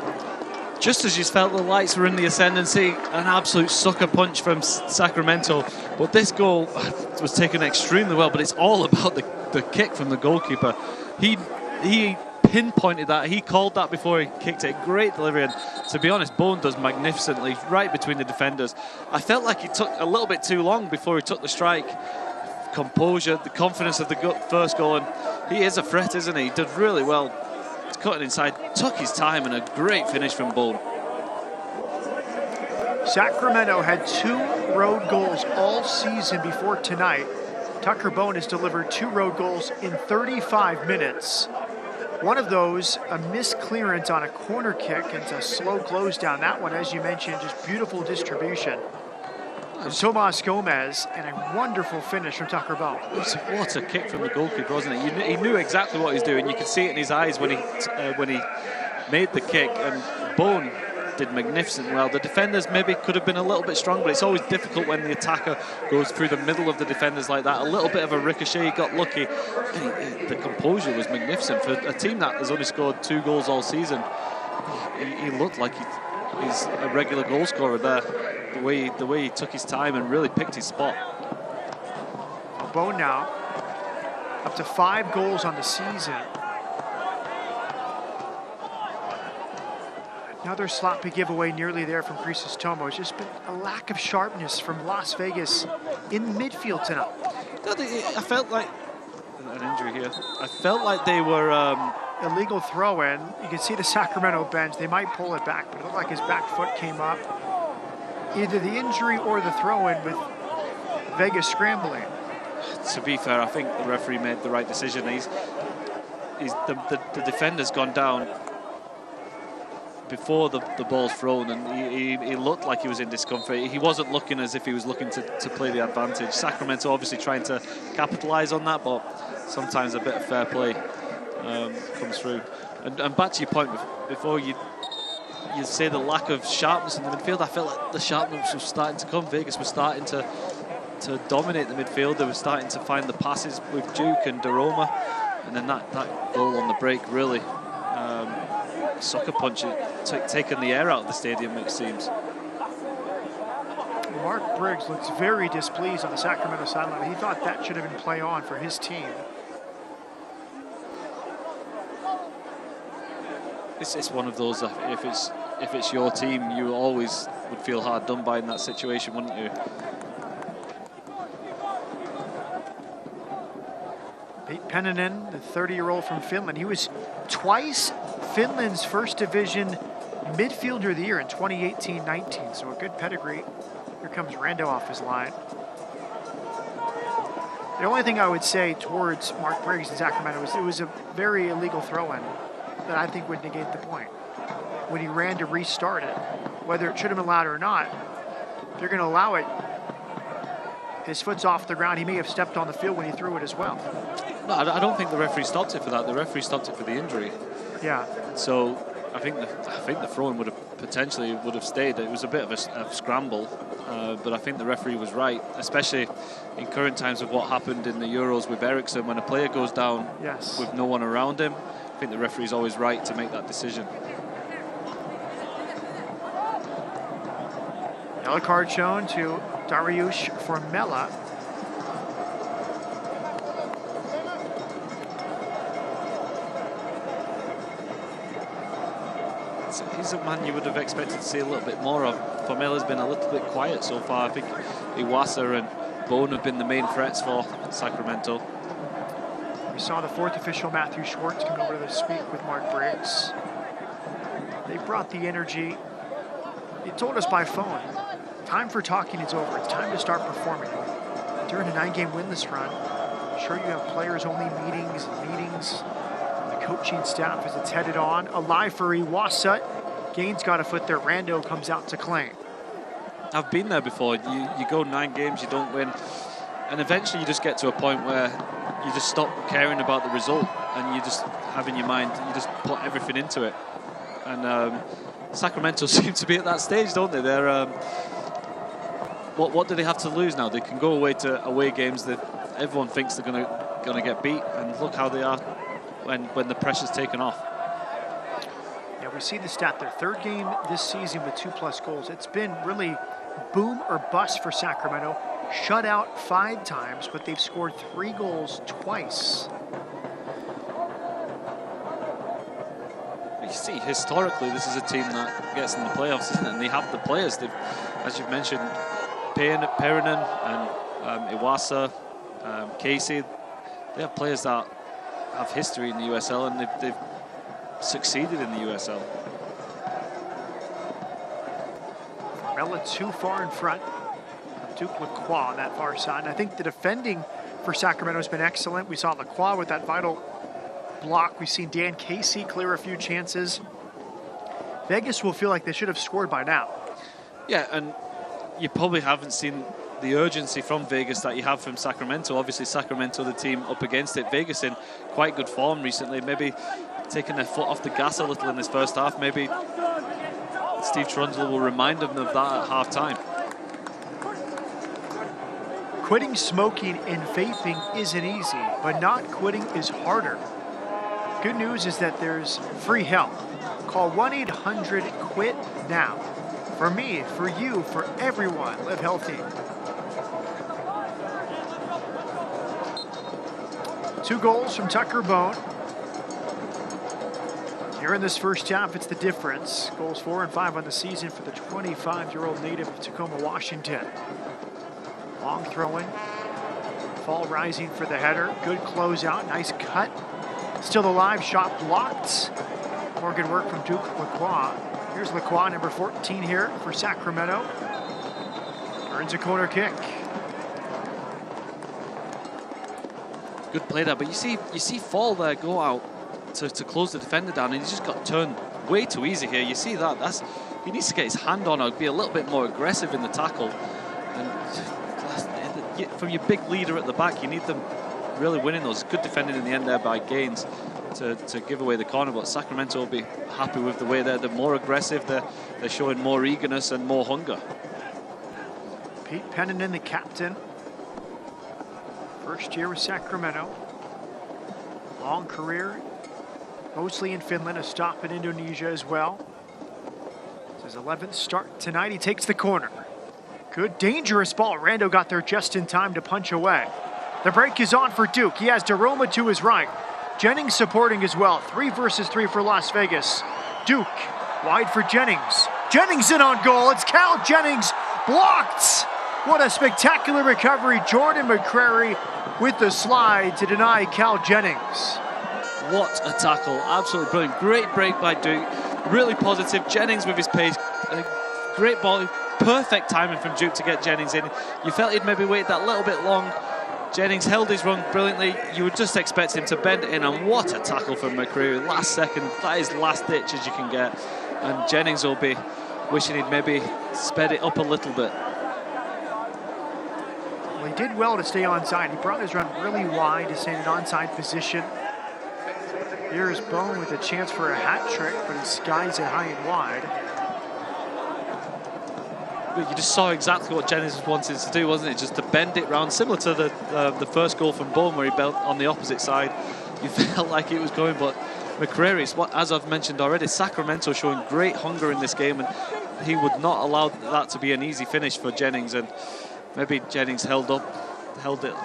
Just as you felt the Lights were in the ascendancy, an absolute sucker punch from Sacramento. But this goal was taken extremely well, but it's all about the kick from the goalkeeper. He pinpointed that. He called that before he kicked it. Great delivery, and to be honest, Bone does magnificently right between the defenders. I felt like he took a little bit too long before he took the strike. Composure, the confidence of the first goal, and he is a threat, isn't he? He did really well. He's cutting inside, took his time, and a great finish from Bone. Sacramento had 2 road goals all season before tonight. Tucker Bone has delivered 2 road goals in 35 minutes. One of those, a missed clearance on a corner kick and a slow close down. That one, as you mentioned, just beautiful distribution. Tomas Gomez, and a wonderful finish from Tucker Bone. What a kick from the goalkeeper, wasn't it? He knew exactly what he was doing. You could see it in his eyes when he made the kick, and Bone did magnificently well. The defenders maybe could have been a little bit strong, but it's always difficult when the attacker goes through the middle of the defenders like that. A little bit of a ricochet, he got lucky. The composure was magnificent for a team that has only scored 2 goals all season. he looked like he's a regular goal scorer there. The way he took his time and really picked his spot. Bo now up to 5 goals on the season. Another sloppy giveaway nearly there from Crisostomo. It's just been a lack of sharpness from Las Vegas in midfield tonight. I felt like an injury here. I felt like they were illegal throw-in. You can see the Sacramento bench. They might pull it back, but it looked like his back foot came up. Either the injury or the throw-in with Vegas scrambling. To be fair, I think the referee made the right decision. The defender's gone down before the ball's thrown, and he looked like he was in discomfort. He wasn't looking as if he was looking to play the advantage. Sacramento obviously trying to capitalize on that, but sometimes a bit of fair play comes through. And back to your point before, you say the lack of sharpness in the midfield. I felt like the sharpness was starting to come. Vegas was starting to dominate the midfield. They were starting to find the passes with Duke and Daroma, and then that goal on the break really sucker punch it, taking the air out of the stadium, it seems. Mark Briggs looks very displeased on the Sacramento sideline. He thought that should have been play on for his team. It's one of those, if it's your team, you always would feel hard done by in that situation, wouldn't you? Pete Pennanen, the 30-year-old from Finland. He was twice Finland's first division midfielder of the year in 2018-19, so a good pedigree. Here comes Rando off his line. The only thing I would say towards Mark Briggs in Sacramento was it was a very illegal throw-in that I think would negate the point. When he ran to restart it, whether it should have been allowed or not, if you're going to allow it, his foot's off the ground. He may have stepped on the field when he threw it as well. No, I don't think the referee stopped it for that. The referee stopped it for the injury. Yeah. So I think the throw-in would have stayed. It was a bit of a scramble, but I think the referee was right, especially in current times with what happened in the Euros with Eriksson. When a player goes down with no one around him, I think the referee is always right to make that decision. Yellow card shown to Dariush Formella. He's a man you would have expected to see a little bit more of. Formella's been a little bit quiet so far. I think Iwasa and Bone have been the main threats for Sacramento. We saw the 4th official, Matthew Schwartz, come over to speak with Mark Briggs. They brought the energy. He told us by phone, time for talking is over. It's time to start performing. During a 9-game winless run, I'm sure you have players-only meetings and meetings. The coaching staff as it's headed on. Alive for Iwasa. Gaines got a foot there. Rando comes out to claim. I've been there before. You go 9 games, you don't win. And eventually you just get to a point where you just stop caring about the result and you just have in your mind, you just put everything into it. And Sacramento seem to be at that stage, don't they? They're what do they have to lose now? They can go away to away games that everyone thinks they're gonna get beat, and look how they are when the pressure's taken off. Yeah, we see the stat, their 3rd game this season with 2+ goals. It's been really boom or bust for Sacramento. Shut out 5 times, but they've scored 3 goals twice. You see, historically, this is a team that gets in the playoffs, isn't it? And they have the players. They've, as you've mentioned, Perinen and Iwasa, Casey. They have players that have history in the USL, and they've succeeded in the USL. Formella too far in front. Duke Lacroix on that far side. And I think the defending for Sacramento has been excellent. We saw Lacroix with that vital block. We've seen Dan Casey clear a few chances. Vegas will feel like they should have scored by now. Yeah, and you probably haven't seen the urgency from Vegas that you have from Sacramento. Obviously, Sacramento, the team up against it. Vegas in quite good form recently. Maybe taking their foot off the gas a little in this first half. Maybe Steve Trundle will remind them of that at half-time. Quitting smoking and vaping isn't easy, but not quitting is harder. Good news is that there's free help. Call 1-800-QUIT-NOW. For me, for you, for everyone, live healthy. 2 goals from Tucker Bone. Here in this first half, it's the difference. Goals 4 and 5 on the season for the 25-year-old native of Tacoma, Washington. Long throw-in. Fall rising for the header. Good closeout. Nice cut. Still alive. Shot blocked. More good work from Duke Lacroix. Here's Lacroix, number 14 here for Sacramento. Earns a corner kick. Good play there, but you see Fall there go out to close the defender down, and he just got turned way too easy here. You see that? He needs to get his hand on or be a little bit more aggressive in the tackle. And from your big leader at the back, you need them really winning those. Good defending in the end there by Gaines to give away the corner, but Sacramento will be happy with the way they're more aggressive. They're showing more eagerness and more hunger. Pete Pennanen, the captain. First year with Sacramento. Long career, mostly in Finland, a stop in Indonesia as well. It's his 11th start tonight. He takes the corner. Good, dangerous ball. Rando got there just in time to punch away. The break is on for Duke. He has DeRoma to his right. Jennings supporting as well. 3 versus 3 for Las Vegas. Duke wide for Jennings. Jennings in on goal. It's Cal Jennings blocked. What a spectacular recovery. Jordan McCrary with the slide to deny Cal Jennings. What a tackle. Absolutely brilliant. Great break by Duke. Really positive. Jennings with his pace. Great ball. Perfect timing from Duke to get Jennings in. You felt he'd maybe wait that little bit long. Jennings held his run brilliantly. You would just expect him to bend it in, and what a tackle from McCreary. Last second, that is last ditch as you can get. And Jennings will be wishing he'd maybe sped it up a little bit. Well, he did well to stay onside. He brought his run really wide to stay in an onside position. Here's Bone with a chance for a hat trick, but he skies it high and wide. You just saw exactly what Jennings wanted to do, wasn't it? Just to bend it round, similar to the first goal from Bone, where he bent on the opposite side. You felt like it was going, but McCreary, as I've mentioned already, Sacramento showing great hunger in this game, and he would not allow that to be an easy finish for Jennings, and maybe Jennings held it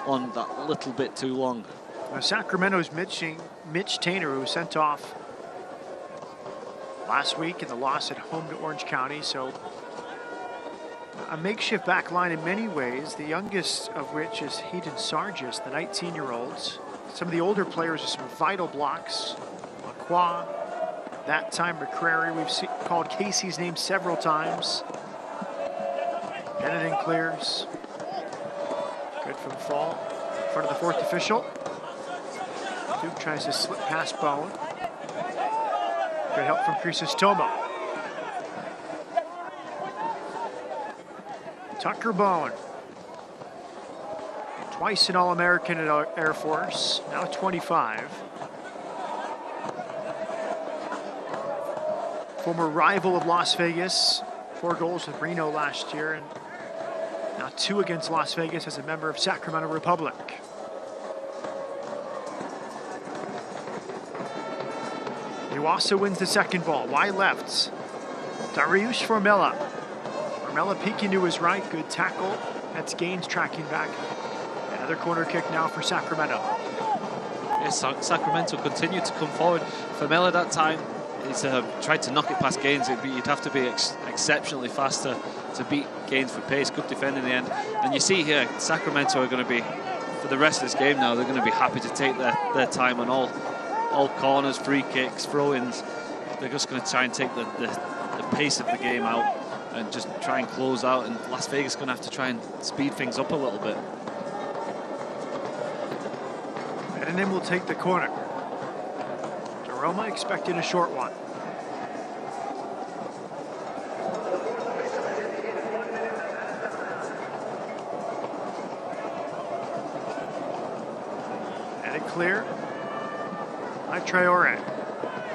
on that little bit too long. Now, Sacramento's Mitch Tainer, who was sent off last week in the loss at home to Orange County, so a makeshift back line in many ways, the youngest of which is Hayden Sargis, the 19-year-olds. Some of the older players with some vital blocks. Lacroix, that time McCrary. We've called Casey's name several times. Pennanen clears. Good from Fall. In front of the fourth official. Duke tries to slip past Bone. Good help from Crisostomo. Tucker Bone, twice an All-American at Air Force, now 25. Former rival of Las Vegas, 4 goals with Reno last year, and now 2 against Las Vegas as a member of Sacramento Republic. Iwasa wins the second ball, wide left. Dariusz Formella. Formella peeking to his right, good tackle. That's Gaines tracking back. Another corner kick now for Sacramento. Yes, Sacramento continued to come forward. Formella that time, he's tried to knock it past Gaines. You'd have to be exceptionally fast to beat Gaines for pace. Good defend in the end. And you see here, Sacramento are going to be, for the rest of this game now, they're going to be happy to take their time on all corners, free kicks, throw-ins. They're just going to try and take the pace of the game out and just try and close out. And Las Vegas is going to have to try and speed things up a little bit. And then we'll take the corner. DeRoma expecting a short one. And it clear. By Traore.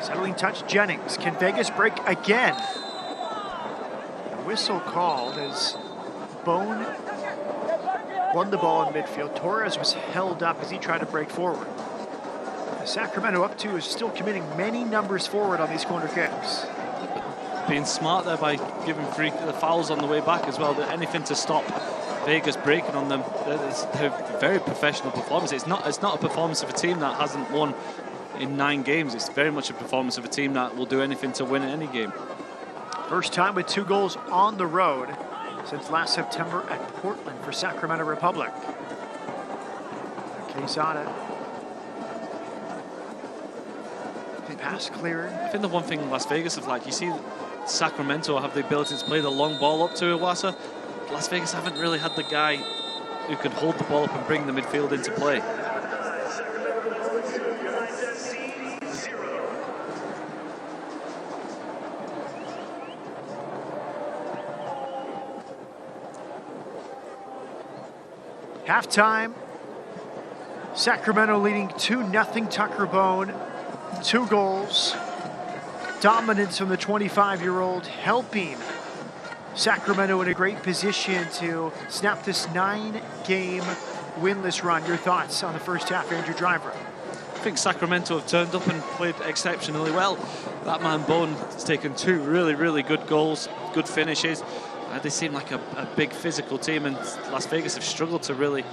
Settling touch Jennings. Can Vegas break again? The whistle called as Bone won the ball in midfield. Torres was held up as he tried to break forward. Sacramento up to is still committing many numbers forward on these corner kicks. Being smart there by giving the fouls on the way back as well. Anything to stop Vegas breaking on them. They're very professional performance. It's not a performance of a team that hasn't won in 9 games. It's very much a performance of a team that will do anything to win any game. First time with 2 goals on the road since last September at Portland for Sacramento Republic. Quesada. Pass cleared. I think the one thing Las Vegas have like, you see Sacramento have the ability to play the long ball up to Iwasa. Las Vegas haven't really had the guy who can hold the ball up and bring the midfield into play. Halftime, Sacramento leading 2-0 Tucker Bone. 2 goals. Dominance from the 25-year-old, helping Sacramento in a great position to snap this 9-game winless run. Your thoughts on the first half, Andrew Driver? I think Sacramento have turned up and played exceptionally well. That man Bone has taken 2 really, really good goals, good finishes. They seem like a big physical team, and Las Vegas have struggled to really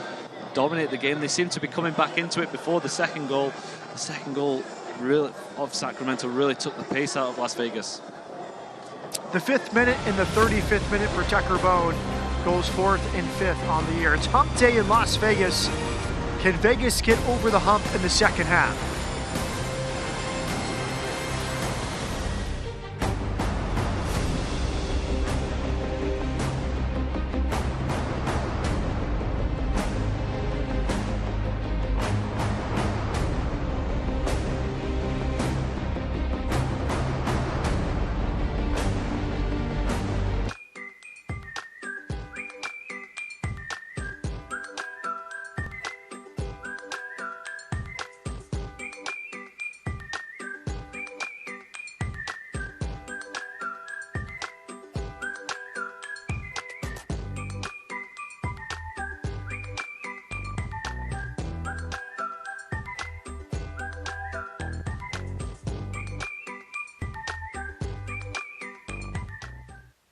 dominate the game. They seem to be coming back into it before the second goal. The second goal really of Sacramento really took the pace out of Las Vegas. The 5th minute and the 35th minute for Tucker Bone goes 4th and 5th on the year. It's hump day in Las Vegas. Can Vegas get over the hump in the second half?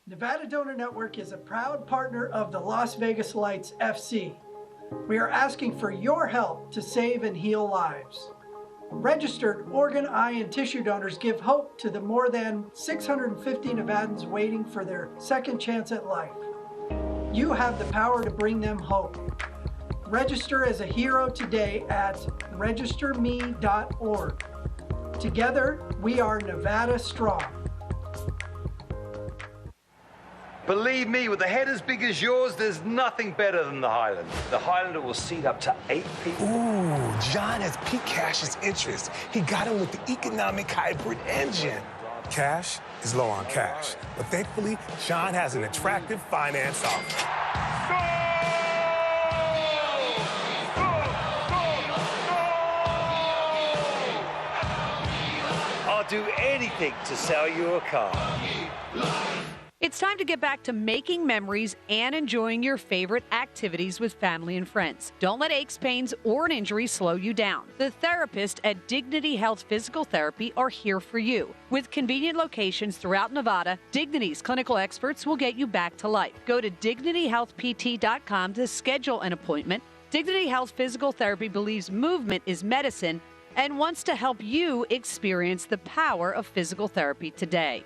Nevada Donor Network is a proud partner of the Las Vegas Lights FC. We are asking for your help to save and heal lives. Registered organ, eye, and tissue donors give hope to the more than 650 Nevadans waiting for their second chance at life. You have the power to bring them hope. Register as a hero today at registerme.org. Together, we are Nevada strong. Believe me, with a head as big as yours, there's nothing better than the Highlander. The Highlander will seat up to 8 people. Ooh, John has Pete Cash's interest. He got him with the economic hybrid engine. Cash is low on cash, but thankfully, Sean has an attractive finance offer. I'll do anything to sell you a car. It's time to get back to making memories and enjoying your favorite activities with family and friends. Don't let aches, pains, or an injury slow you down. The therapists at Dignity Health Physical Therapy are here for you. With convenient locations throughout Nevada, Dignity's clinical experts will get you back to life. Go to dignityhealthpt.com to schedule an appointment. Dignity Health Physical Therapy believes movement is medicine and wants to help you experience the power of physical therapy today.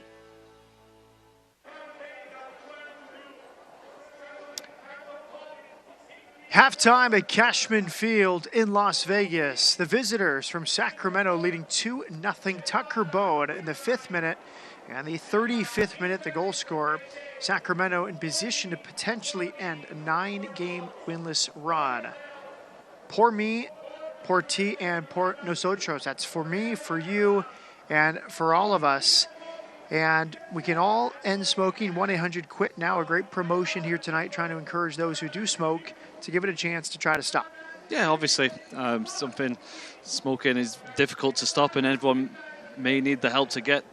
Halftime at Cashman Field in Las Vegas. The visitors from Sacramento leading 2-0 Tucker Bone in the 5th minute. And the 35th minute, the goal scorer, Sacramento in position to potentially end a 9-game winless run. Por me, por ti, and por nosotros. That's for me, for you, and for all of us. And we can all end smoking. 1-800-QUIT now, a great promotion here tonight, trying to encourage those who do smoke to give it a chance to try to stop. Yeah, obviously, smoking is difficult to stop, and everyone may need the help to get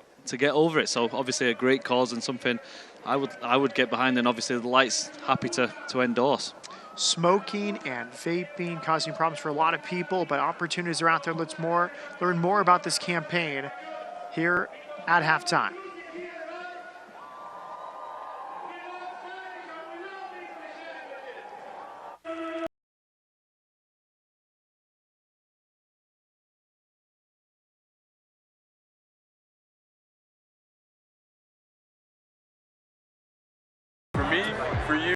over it. So obviously, a great cause and something I would get behind, and obviously the Lights happy to endorse. smoking and vaping, causing problems for a lot of people, but opportunities are out there. Let's learn more about this campaign here at halftime. For me, for you.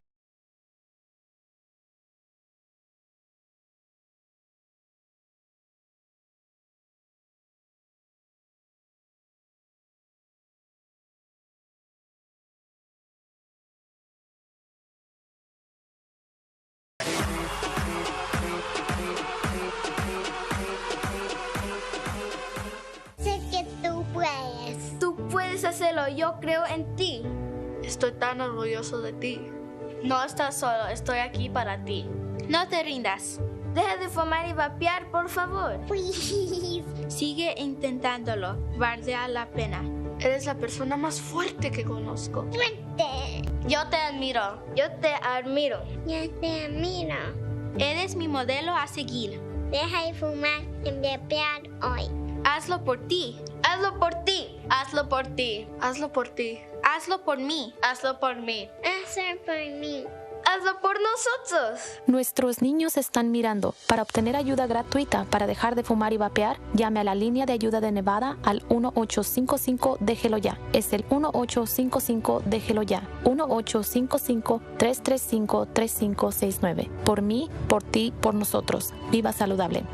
Sé que tú puedes. Tú puedes hacerlo, yo creo en ti. Estoy tan orgulloso de ti. No estás solo, estoy aquí para ti. No te rindas. Deja de fumar y vapear, por favor. Please. Sigue intentándolo, vale la pena. Eres la persona más fuerte que conozco. Fuerte. Yo te admiro. Yo te admiro. Yo te admiro. Eres mi modelo a seguir. Deja de fumar y vapear hoy. Hazlo por ti. Hazlo por ti. Hazlo por ti. Hazlo por ti. Hazlo por mí. Hazlo por mí. Hazlo por mí. Hazlo por nosotros. Nuestros niños están mirando. Para obtener ayuda gratuita para dejar de fumar y vapear, llame a la línea de ayuda de Nevada al 1855 Déjelo Ya. Es el 1855 Déjelo Ya. 1855-335-3569. Por mí, por ti, por nosotros. Viva saludable.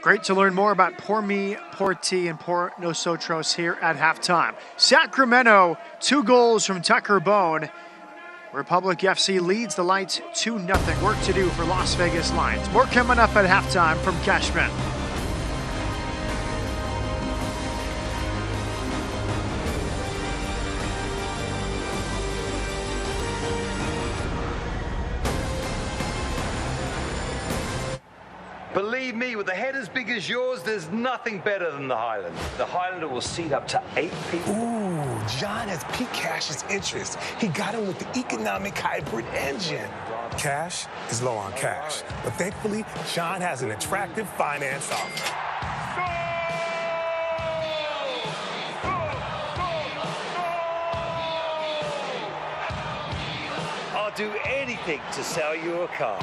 Great to learn more about Por Me, Por Ti, and Por Nosotros here at halftime. Sacramento, 2 goals from Tucker Bone. Republic FC leads the Lights 2-0. Work to do for Las Vegas Lions. More coming up at halftime from Cashman. Believe me, with a head as big as yours, there's nothing better than the Highlander. The Highlander will seat up to 8 people. Ooh, John has Pete Cash's interest. He got him with the economic hybrid engine. Cash is low on cash, but thankfully, John has an attractive finance offer. I'll do anything to sell you a car.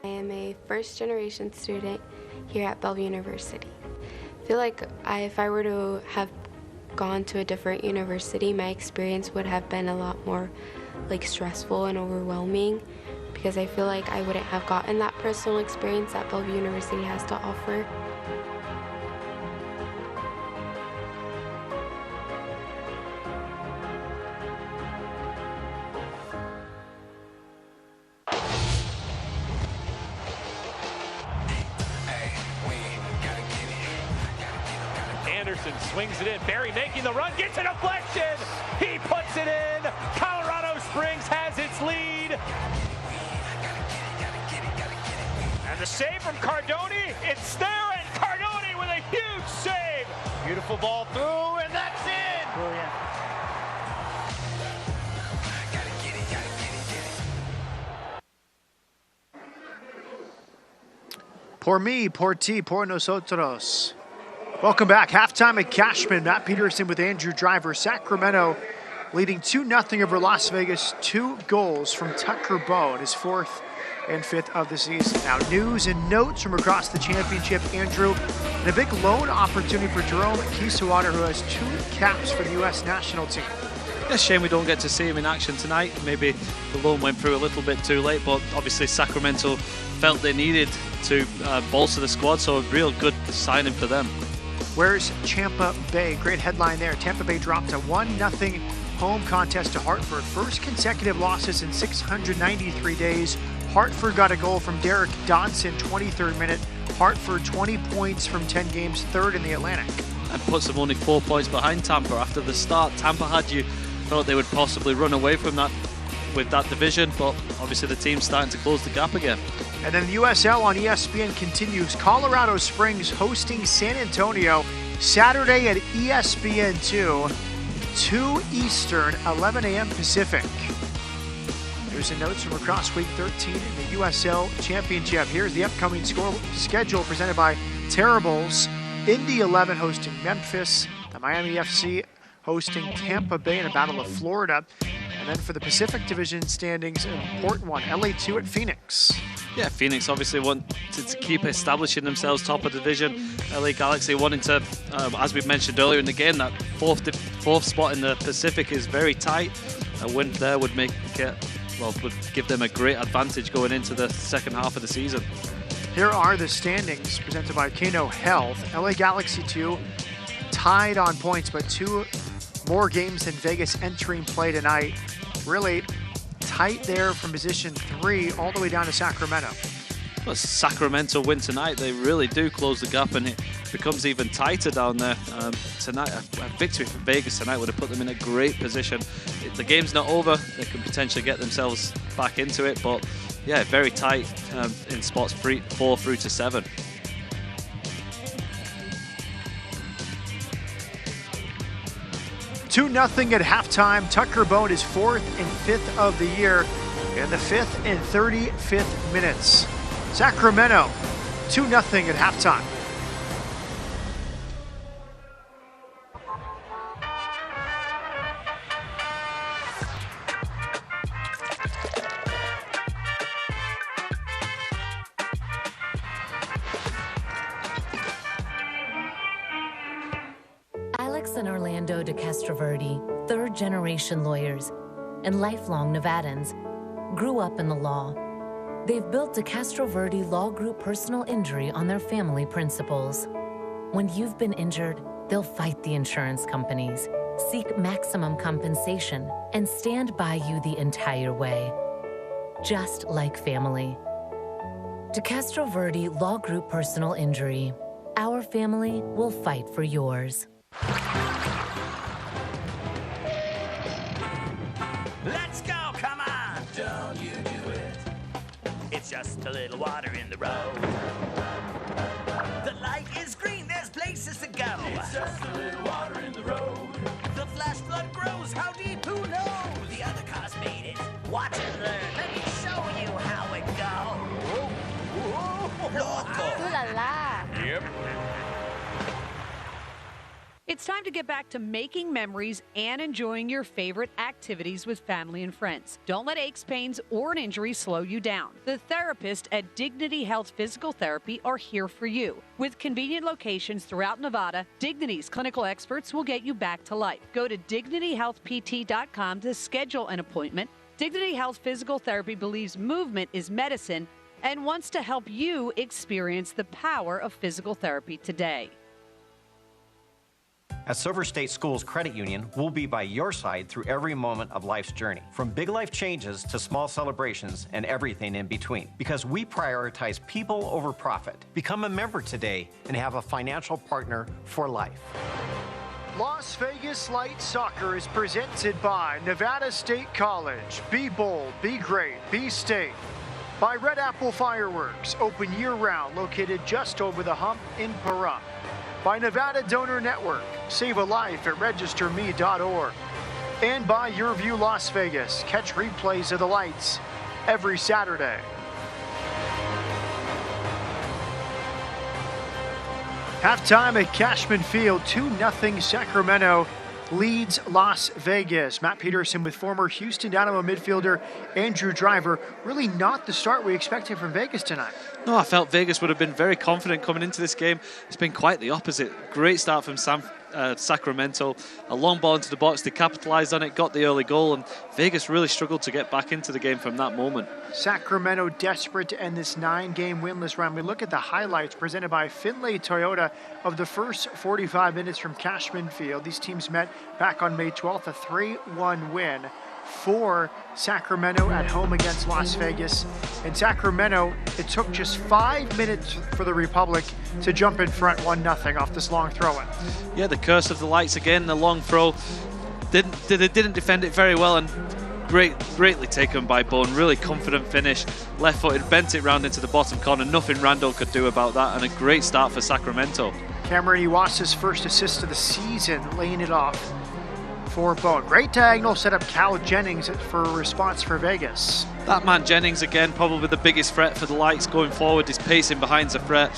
I am a first-generation student here at Bellevue University. I feel like if I were to have gone to a different university, my experience would have been a lot more stressful and overwhelming, because I feel like I wouldn't have gotten that personal experience that Bellevue University has to offer. Anderson swings it in. Barry making the run, gets a deflection. He puts it in. Colorado Springs has its lead. And the save from Cardoni. It's there, and Cardoni with a huge save. Beautiful ball through, and that's in. Brilliant. Por mí, por ti, por nosotros. Welcome back. Halftime at Cashman. Matt Peterson with Andrew Driver. Sacramento leading 2-0 over Las Vegas. 2 goals from Tucker Bowe in his 4th and 5th of the season. Now, news and notes from across the championship, Andrew, and a big loan opportunity for Jerome Kiesewetter, who has 2 caps for the U.S. national team. Yeah, shame we don't get to see him in action tonight. Maybe the loan went through a little bit too late, but obviously Sacramento felt they needed to bolster the squad, so a real good signing for them. Where's Tampa Bay? Great headline there. Tampa Bay dropped a 1-0 home contest to Hartford. First consecutive losses in 693 days. Hartford got a goal from Derek Dodson, 23rd minute. Hartford 20 points from 10 games, 3rd in the Atlantic. And puts them only 4 points behind Tampa after the start. Tampa had you thought they would possibly run away from that with that division, but obviously the team's starting to close the gap again. And then the USL on ESPN continues. Colorado Springs hosting San Antonio Saturday at ESPN2, 2 Eastern, 11 a.m. Pacific. There's the notes from across week 13 in the USL Championship. Here's the upcoming schedule presented by Terribles. Indy 11 hosting Memphis. The Miami FC hosting Tampa Bay in a battle of Florida. And then for the Pacific Division standings, an important one, LA2 at Phoenix. Yeah, Phoenix obviously wanted to keep establishing themselves top of the division. LA Galaxy wanting to, as we mentioned earlier in the game, that fourth spot in the Pacific is very tight. A win there would make it, would give them a great advantage going into the second half of the season. Here are the standings presented by Kano Health. LA Galaxy 2 tied on points, but 2 more games than Vegas entering play tonight. Really tight there from position 3 all the way down to Sacramento. Well, Sacramento win tonight, they really do close the gap, and it becomes even tighter down there. Tonight, a victory for Vegas tonight would have put them in a great position. The game's not over, they can potentially get themselves back into it, but yeah, very tight in spots 4 through to 7. Two 0 at halftime. Tucker Bowe is 4th and 5th of the year in the 5th and 35th minutes. Sacramento 2-0 at halftime. Alex and Orlando de Castroverde, third-generation lawyers and lifelong Nevadans, grew up in the law. They've built de Castroverde Law Group personal injury on their family principles. When you've been injured, they'll fight the insurance companies, seek maximum compensation, and stand by you the entire way. Just like family. De Castroverde Law Group personal injury. Our family will fight for yours. Let's go, come on! Don't you do it. It's just a little water in the road. The light is green, there's places to go. It's just a little water in the road. The flash flood grows, how deep, who knows? The other cars made it. Watch and learn, let me show you how it goes. Loco! Ooh la la! Yep. It's time to get back to making memories and enjoying your favorite activities with family and friends. Don't let aches, pains, or an injury slow you down. The therapists at Dignity Health Physical Therapy are here for you. With convenient locations throughout Nevada, Dignity's clinical experts will get you back to life. Go to dignityhealthpt.com to schedule an appointment. Dignity Health Physical Therapy believes movement is medicine and wants to help you experience the power of physical therapy today. At Silver State Schools Credit Union, we'll be by your side through every moment of life's journey, from big life changes to small celebrations and everything in between, because we prioritize people over profit. Become a member today and have a financial partner for life. Las Vegas Light Soccer is presented by Nevada State College. Be bold, be great, be state. By Red Apple Fireworks, open year-round, located just over the hump in Pahrump. By Nevada Donor Network, save a life at registerme.org. And by Your View Las Vegas, catch replays of the lights every Saturday. Halftime at Cashman Field, 2-0 Sacramento leads Las Vegas. Matt Peterson with former Houston Dynamo midfielder Andrew Driver. Really not the start we expected from Vegas tonight. No, I felt Vegas would have been very confident coming into this game. It's been quite the opposite. Great start from Sacramento. A long ball into the box. They capitalized on it, got the early goal, and Vegas really struggled to get back into the game from that moment. Sacramento desperate to end this 9-game winless run. We look at the highlights presented by Finlay Toyota of the first 45 minutes from Cashman Field. These teams met back on May 12th, a 3-1 win for Sacramento at home against Las Vegas. In Sacramento, it took just 5 minutes for the Republic to jump in front 1-0 off this long throw-in. Yeah, the curse of the lights again, the long throw. They didn't defend it very well, and greatly taken by Bone. Really confident finish, left-footed, bent it round into the bottom corner. Nothing Randall could do about that, and a great start for Sacramento. Cameron Iwasa's first assist of the season, laying it off for Bone. Great diagonal set up Cal Jennings for a response for Vegas. That man Jennings again, probably the biggest threat for the Lights going forward. He's pacing behind the threat.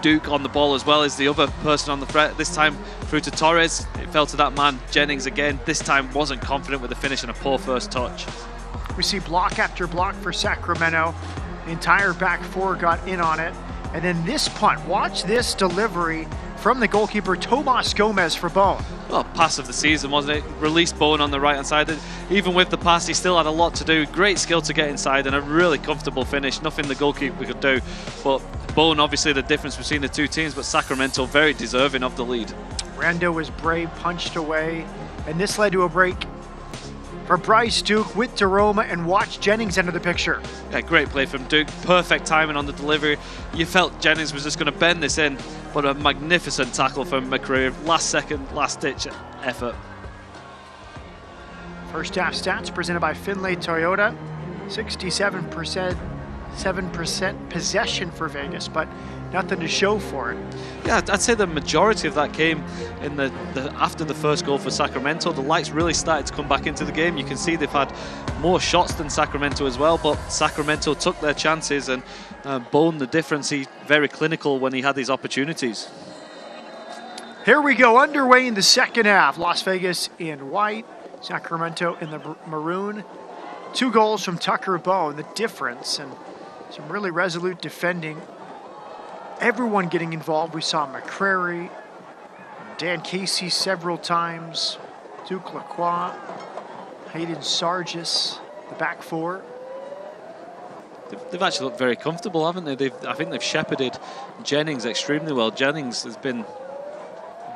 Duke on the ball as well as the other person on the threat. This time through to Torres. It fell to that man Jennings again. This time wasn't confident with the finish and a poor first touch. We see block after block for Sacramento. The entire back four got in on it. And then this punt. Watch this delivery from the goalkeeper, Tomas Gomez, for Bone. Well, pass of the season, wasn't it? Released Bone on the right-hand side. Even with the pass, he still had a lot to do. Great skill to get inside and a really comfortable finish. Nothing the goalkeeper could do. But Bone, obviously the difference between the two teams, but Sacramento very deserving of the lead. Rando was brave, punched away, and this led to a break for Bryce Duke with DeRoma, and watch Jennings enter the picture. Yeah, great play from Duke. Perfect timing on the delivery. You felt Jennings was just going to bend this in, but a magnificent tackle from McCreary. Last second, last ditch effort. First half stats presented by Finlay Toyota. 67%, 7% possession for Vegas, but nothing to show for it. Yeah, I'd say the majority of that came in the after the first goal for Sacramento. The Lights really started to come back into the game. You can see they've had more shots than Sacramento as well, but Sacramento took their chances, and Bone, the difference, he very clinical when he had these opportunities. Here we go, underway in the second half. Las Vegas in white, Sacramento in the maroon. 2 goals from Tucker Bone, the difference, and some really resolute defending. Everyone getting involved. We saw McCrary, Dan Casey several times, Duke Lacroix, Hayden Sargis, the back four. They've actually looked very comfortable, haven't they? I think they've shepherded Jennings extremely well. Jennings has been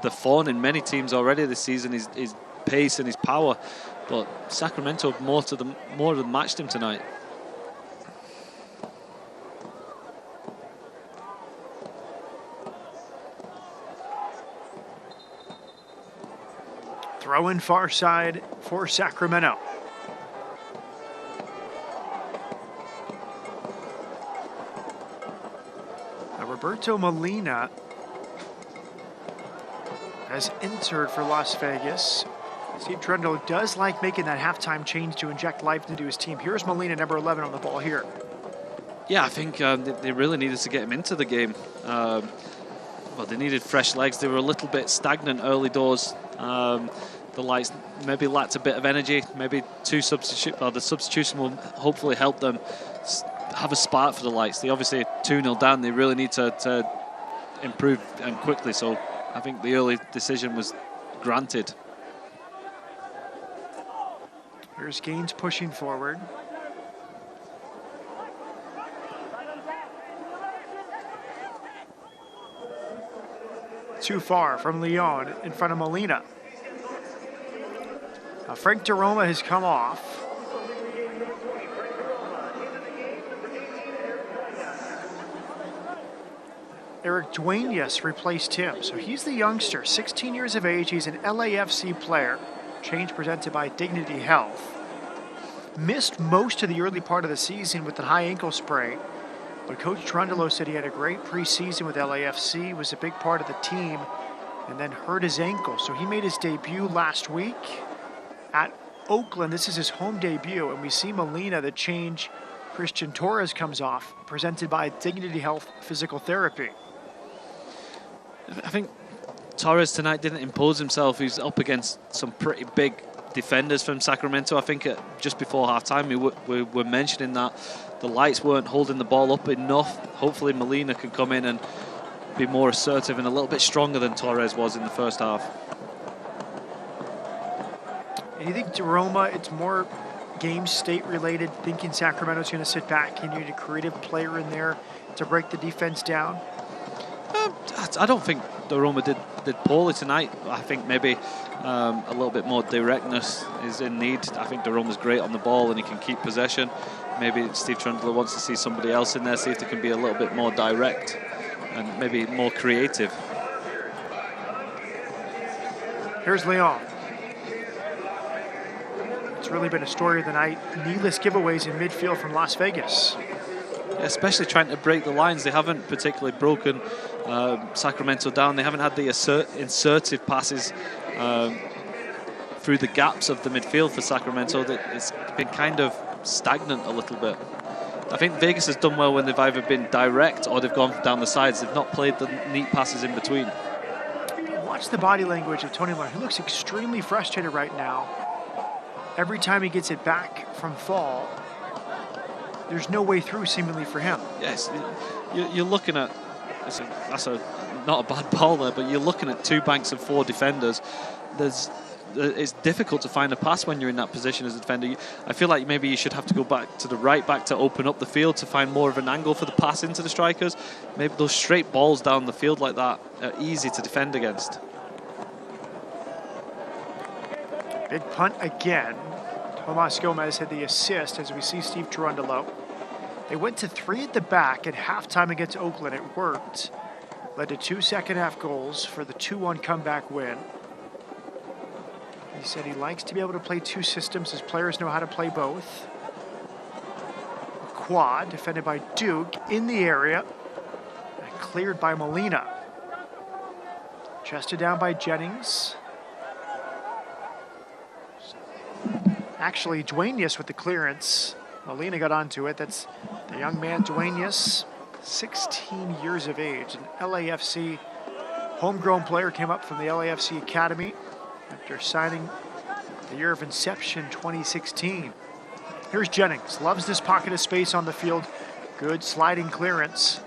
the thorn in many teams already this season, his pace and his power, but Sacramento more than matched him tonight. Throw in far side for Sacramento. Now Roberto Molina has entered for Las Vegas. Steve Trundle does like making that halftime change to inject life into his team. Here's Molina, number 11, on the ball here. Yeah, I think they really needed to get him into the game. Well, they needed fresh legs. They were a little bit stagnant early doors. The Lights maybe lacked a bit of energy. Maybe the substitution will hopefully help them have a spark for the Lights. They obviously 2-0 down. They really need to improve and quickly. So I think the early decision was granted. Here's Gaines pushing forward. Too far from Leon in front of Molina. Now Frank DeRoma has come off. Eric Duenas replaced him. So he's the youngster, 16 years of age. He's an LAFC player. Change presented by Dignity Health. Missed most of the early part of the season with the high ankle sprain. But Coach Trundle said he had a great preseason with LAFC, was a big part of the team, and then hurt his ankle. So he made his debut last week at Oakland. This is his home debut, and we see Molina, the change Christian Torres comes off, presented by Dignity Health Physical Therapy. I think Torres tonight didn't impose himself. He's up against some pretty big defenders from Sacramento. I think just before halftime we were mentioning that the Lights weren't holding the ball up enough. Hopefully Molina can come in and be more assertive and a little bit stronger than Torres was in the first half. And you think DeRoma, it's more game state related, thinking Sacramento's going to sit back? You need a creative player in there to break the defense down? I don't think DeRoma did poorly tonight. I think maybe a little bit more directness is in need. I think DeRoma's great on the ball and he can keep possession. Maybe Steve Trundler wants to see somebody else in there, see if they can be a little bit more direct and maybe more creative. Here's Leon. It's really been a story of the night. Needless giveaways in midfield from Las Vegas. Yeah, especially trying to break the lines. They haven't particularly broken Sacramento down. They haven't had the insertive passes through the gaps of the midfield for Sacramento. It's been kind of stagnant a little bit. I think Vegas has done well when they've either been direct or they've gone down the sides. They've not played the neat passes in between. Watch the body language of Tony Miller. He looks extremely frustrated right now. Every time he gets it back from fall, there's no way through seemingly for him. Yes, you're looking at, that's not a bad ball there, but you're looking at two banks of four defenders. It's difficult to find a pass when you're in that position as a defender. I feel like maybe you should have to go back to the right back to open up the field to find more of an angle for the pass into the strikers. Maybe those straight balls down the field like that are easy to defend against. Big punt again. Tomas Gomez had the assist as we see Steve Cherundolo. They went to 3 at the back at halftime against Oakland. It worked. Led to 2 second-half goals for the 2-1 comeback win. He said he likes to be able to play 2 systems. His players know how to play both. Quad, defended by Duke, in the area. And cleared by Molina. Chested down by Jennings. Actually, Duenas with the clearance. Molina got onto it. That's the young man, Duenas, 16 years of age. An LAFC homegrown player, came up from the LAFC Academy after signing the year of inception, 2016. Here's Jennings. Loves this pocket of space on the field. Good sliding clearance.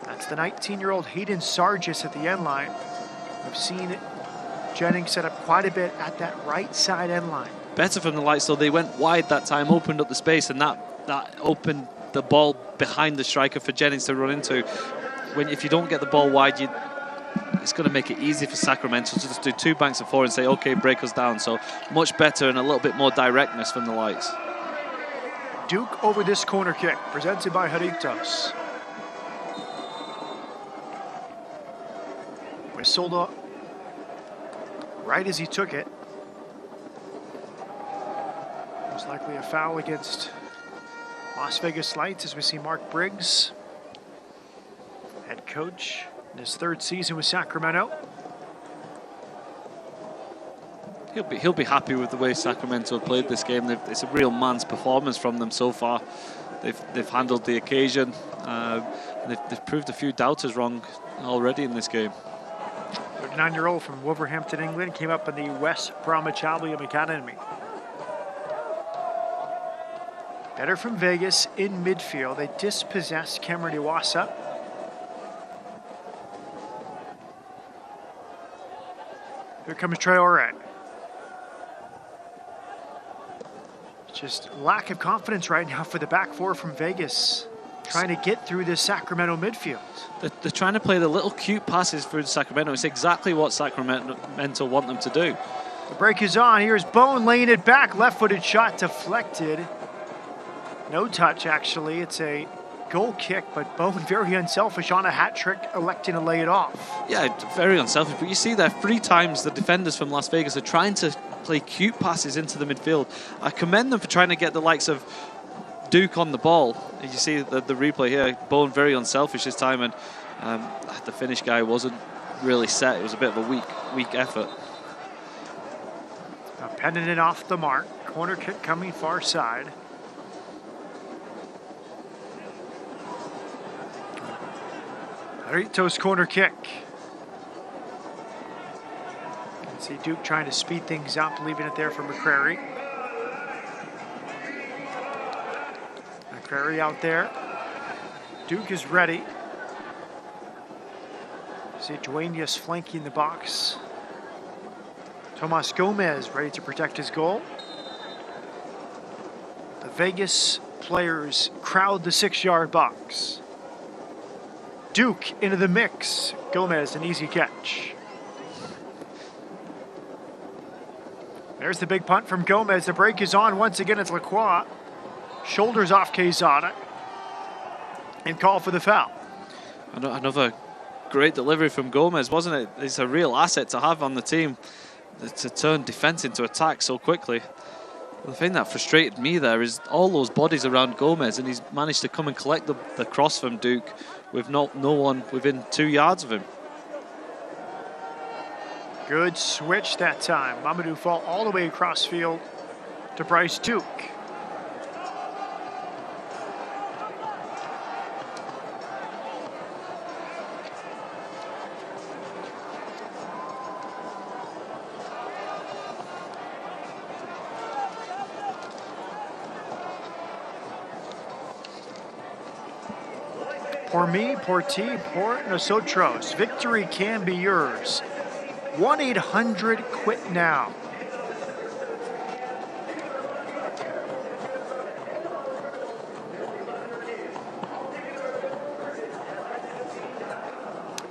That's the 19-year-old Hayden Sargis at the end line. We've seen Jennings set up quite a bit at that right side end line. Better from the Lights, though. They went wide that time, opened up the space, and that opened the ball behind the striker for Jennings to run into. If you don't get the ball wide, it's going to make it easy for Sacramento to just do 2 banks of 4 and say, okay, break us down. So much better and a little bit more directness from the Lights. Duke over this corner kick, presented by Jaritos. Whistled right as he took it. Most likely a foul against Las Vegas Lights as we see Mark Briggs, head coach in his 3rd season with Sacramento. He'll be happy with the way Sacramento have played this game. It's a real man's performance from them so far. They've handled the occasion. And they've proved a few doubters wrong already in this game. 39-year-old from Wolverhampton, England, came up in the West Bromwich Albion Academy. Better from Vegas in midfield. They dispossessed Cameron Iwasa. Here comes Traore. Just lack of confidence right now for the back four from Vegas, trying to get through this Sacramento midfield. They're trying to play the little cute passes through Sacramento. It's exactly what Sacramento want them to do. The break is on. Here's Bone laying it back. Left-footed shot deflected. No touch, actually. It's a goal kick, but Bone very unselfish on a hat trick, electing to lay it off. Yeah, very unselfish. But you see there 3 times the defenders from Las Vegas are trying to play cute passes into the midfield. I commend them for trying to get the likes of Duke on the ball. You see the replay here. Bone very unselfish this time, and the Finnish guy wasn't really set. It was a bit of a weak effort. Pending it off the mark. Corner kick coming far side. Barrito's corner kick. See Duke trying to speed things up, leaving it there for McCrary. McCrary out there. Duke is ready. See Duenas flanking the box. Tomas Gomez ready to protect his goal. The Vegas players crowd the 6-yard box. Duke into the mix. Gomez, an easy catch. There's the big punt from Gomez. The break is on. Once again, it's Lacroix. Shoulders off Quezada. And call for the foul. Another great delivery from Gomez, wasn't it? It's a real asset to have on the team to turn defense into attack so quickly. The thing that frustrated me there is all those bodies around Gomez, and he's managed to come and collect the cross from Duke with no one within 2 yards of him. Good switch that time. Mamadou Fall all the way across field to Bryce Duke. Por me, por ti, por nosotros. Victory can be yours. 1-800-QUIT-NOW.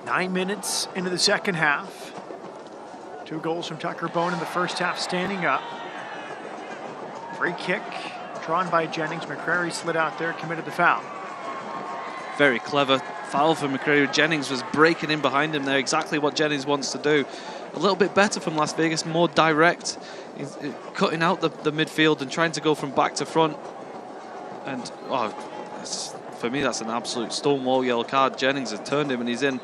Nine minutes into the second half. 2 goals from Tucker Bone in the first half, standing up. Free kick drawn by Jennings. McCrary slid out there, committed the foul. Very clever foul for McCrary. Jennings was breaking in behind him there, exactly what Jennings wants to do. A little bit better from Las Vegas, more direct. He's cutting out the midfield and trying to go from back to front. And for me, that's an absolute stonewall yellow card. Jennings has turned him and he's in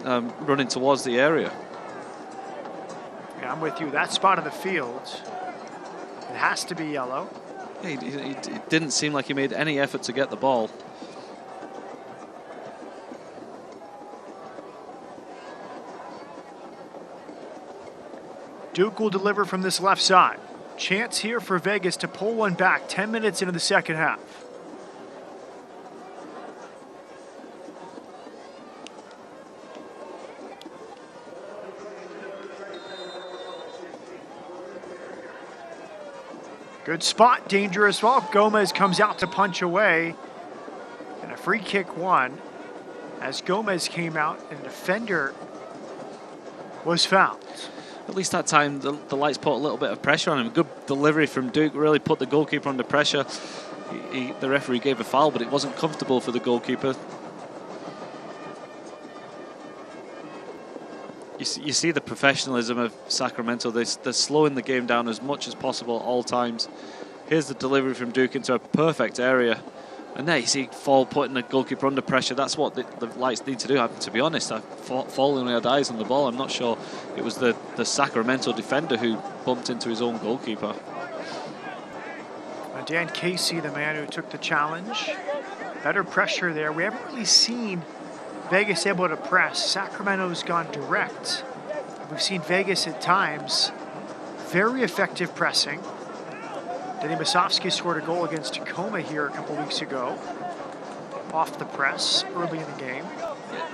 running towards the area. Yeah, I'm with you. That spot of the field, it has to be yellow. He didn't seem like he made any effort to get the ball. Duke will deliver from this left side. Chance here for Vegas to pull one back 10 minutes into the second half. Good spot, dangerous ball. Gomez comes out to punch away. And a free kick won as Gomez came out and the defender was fouled. At least that time, the Lights put a little bit of pressure on him. Good delivery from Duke, really put the goalkeeper under pressure. The referee gave a foul, but it wasn't comfortable for the goalkeeper. You see the professionalism of Sacramento. They're slowing the game down as much as possible at all times. Here's the delivery from Duke into a perfect area. And there you see Fall putting the goalkeeper under pressure. That's what the Lights need to do. To be honest, Fall only had eyes on the ball. I'm not sure it was the Sacramento defender who bumped into his own goalkeeper. Dan Casey, the man who took the challenge. Better pressure there. We haven't really seen Vegas able to press. Sacramento's gone direct. We've seen Vegas at times very effective pressing. Denny Masovsky scored a goal against Tacoma here a couple weeks ago. Off the press early in the game.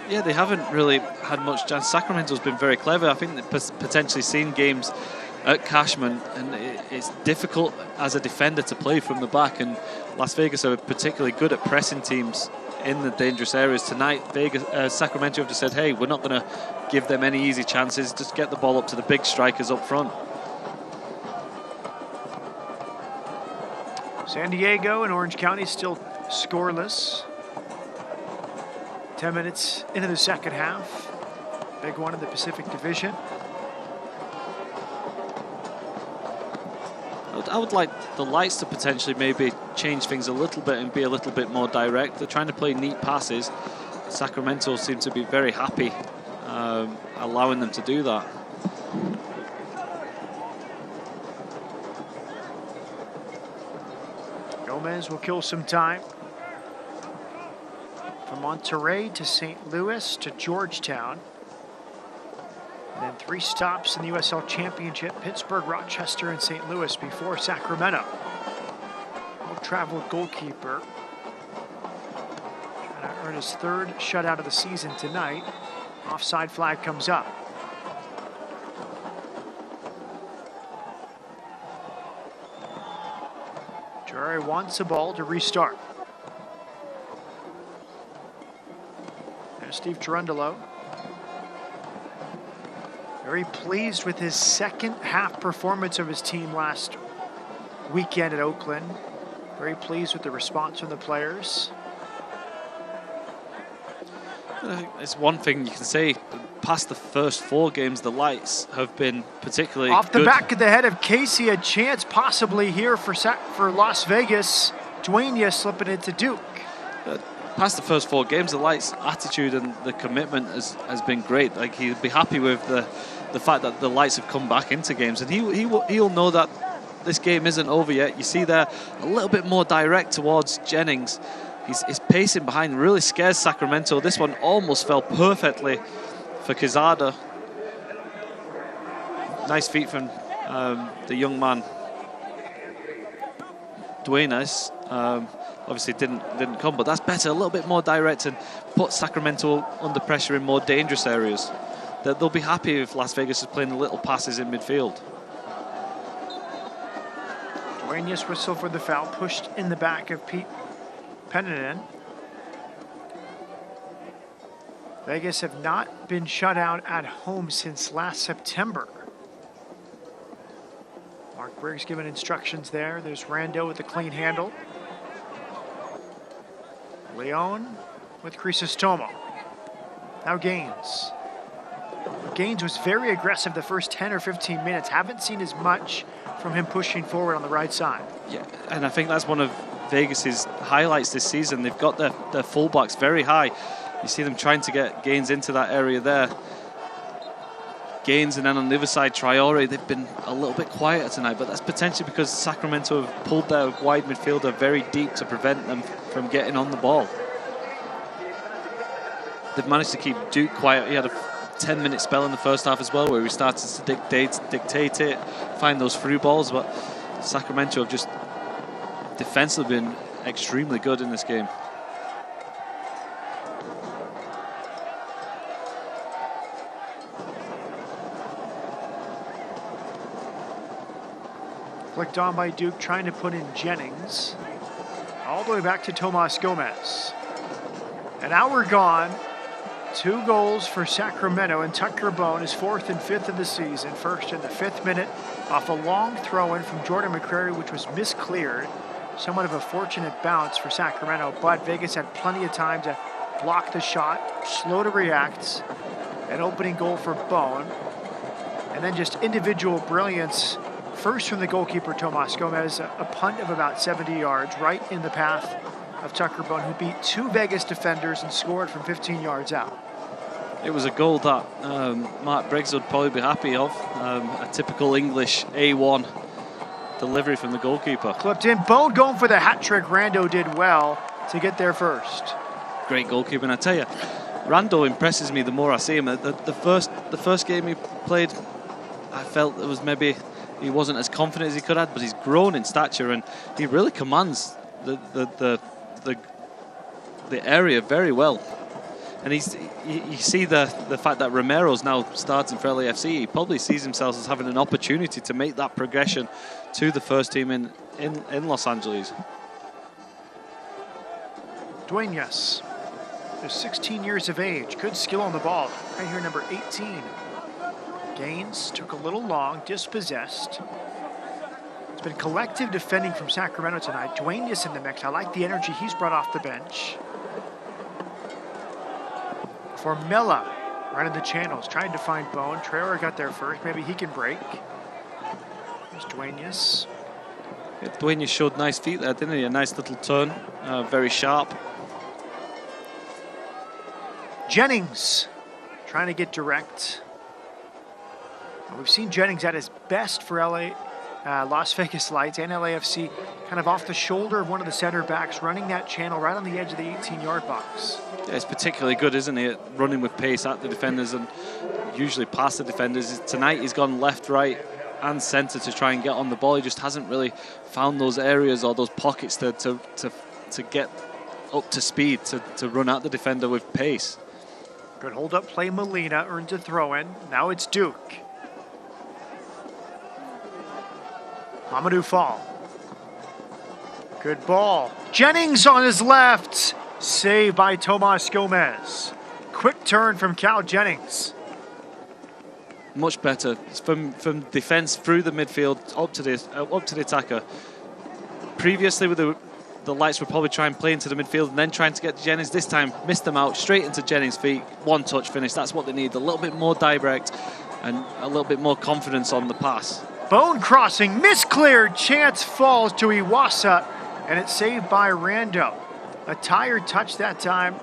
Yeah, they haven't really had much chance. Sacramento's been very clever. I think they've potentially seen games at Cashman, and it's difficult as a defender to play from the back, and Las Vegas are particularly good at pressing teams in the dangerous areas. Tonight, Sacramento have just said, hey, we're not going to give them any easy chances, just get the ball up to the big strikers up front. San Diego and Orange County still scoreless. 10 minutes into the second half. Big one in the Pacific Division. I would like the Lights to potentially maybe change things a little bit and be a little bit more direct. They're trying to play neat passes. Sacramento seem to be very happy allowing them to do that. Gomez will kill some time. from Monterey to St. Louis to Georgetown. And then 3 stops in the USL Championship, Pittsburgh, Rochester, and St. Louis before Sacramento. Well-traveled goalkeeper. Trying to earn his 3rd shutout of the season tonight. Offside flag comes up. Jerry wants the ball to restart. There's Steve Gerundolo. Very pleased with his second half performance of his team last weekend at Oakland. Very pleased with the response from the players. It's one thing you can say, past the first 4 games, the Lights have been particularly off the good. back of the head of Casey, a chance possibly here for Las Vegas. Dueña slipping into Duke. Past the first 4 games, the Lights' attitude and the commitment has been great. Like, he'll be happy with the fact that the Lights have come back into games, and he'll know that this game isn't over yet. You see there a little bit more direct towards Jennings. He's pacing behind, really scares Sacramento. This one almost fell perfectly for Quezada. Nice feet from the young man. Duenas obviously didn't come, but that's better, a little bit more direct, and put Sacramento under pressure in more dangerous areas. They'll be happy if Las Vegas is playing the little passes in midfield. Duenas whistle for the foul, pushed in the back of Pete Pennanen. Vegas have not been shut out at home since last September. Mark Briggs giving instructions there. There's Rando with the clean handle. Leon with Crisostomo. Now Gaines. Gaines was very aggressive the first 10 or 15 minutes. Haven't seen as much from him pushing forward on the right side. Yeah, and I think that's one of Vegas's highlights this season. They've got their fullbacks very high. You see them trying to get Gaines into that area there. Gaines, and then on the other side, Traore, they've been a little bit quieter tonight, but that's potentially because Sacramento have pulled their wide midfielder very deep to prevent them from getting on the ball. They've managed to keep Duke quiet. He had a 10-minute spell in the first half as well, where he started to dictate it, find those through balls, but Sacramento have just defensively been extremely good in this game. Flicked on by Duke, trying to put in Jennings. All the way back to Tomas Gomez. An hour gone. 2 goals for Sacramento, and Tucker Bone is 4th and 5th of the season. First in the 5th minute off a long throw-in from Jordan McCrary, which was miscleared. Somewhat of a fortunate bounce for Sacramento, but Vegas had plenty of time to block the shot, slow to react. An opening goal for Bone. And then just individual brilliance. First from the goalkeeper, Tomas Gomez, a punt of about 70 yards, right in the path of Tucker Bone, who beat 2 Vegas defenders and scored from 15 yards out. It was a goal that Mark Briggs would probably be happy of. A typical English A1 delivery from the goalkeeper. Clipped in, Bone going for the hat trick. Rando did well to get there first. Great goalkeeper, and I tell you, Rando impresses me the more I see him. The first game he played, I felt it was maybe he wasn't as confident as he could have, but he's grown in stature and he really commands the area very well. And you see the fact that Romero's now starting for LAFC. He probably sees himself as having an opportunity to make that progression to the first team in Los Angeles. Duenas is 16 years of age. Good skill on the ball. Right here, number 18. Gaines took a little long, dispossessed. It's been collective defending from Sacramento tonight. Duenas in the mix. I like the energy he's brought off the bench. For Mella, right in the channels, trying to find Bone. Traore got there first. Maybe he can break. There's Duenas. Yeah, Duenas showed nice feet there, didn't he? A nice little turn, very sharp. Jennings trying to get direct. We've seen Jennings at his best for LA Las Vegas Lights and LAFC kind of off the shoulder of one of the center backs, running that channel right on the edge of the 18-yard box. Yeah, it's particularly good, isn't it? Running with pace at the defenders and usually past the defenders. Tonight he's gone left, right, and centre to try and get on the ball. He just hasn't really found those areas or those pockets to get up to speed, to run at the defender with pace. Good hold-up play. Molina earns a throw-in. Now it's Duke. Mamadou Fall. Good ball. Jennings on his left. Saved by Tomas Gomez. Quick turn from Cal Jennings. Much better. It's from defence through the midfield up to the attacker. Previously with the Lights were probably trying to play into the midfield and then trying to get to Jennings. This time missed them out, straight into Jennings' feet. One touch finish. That's what they need. A little bit more direct and a little bit more confidence on the pass. Bone crossing, miscleared. Chance falls to Iwasa, and it's saved by Rando. A tired touch that time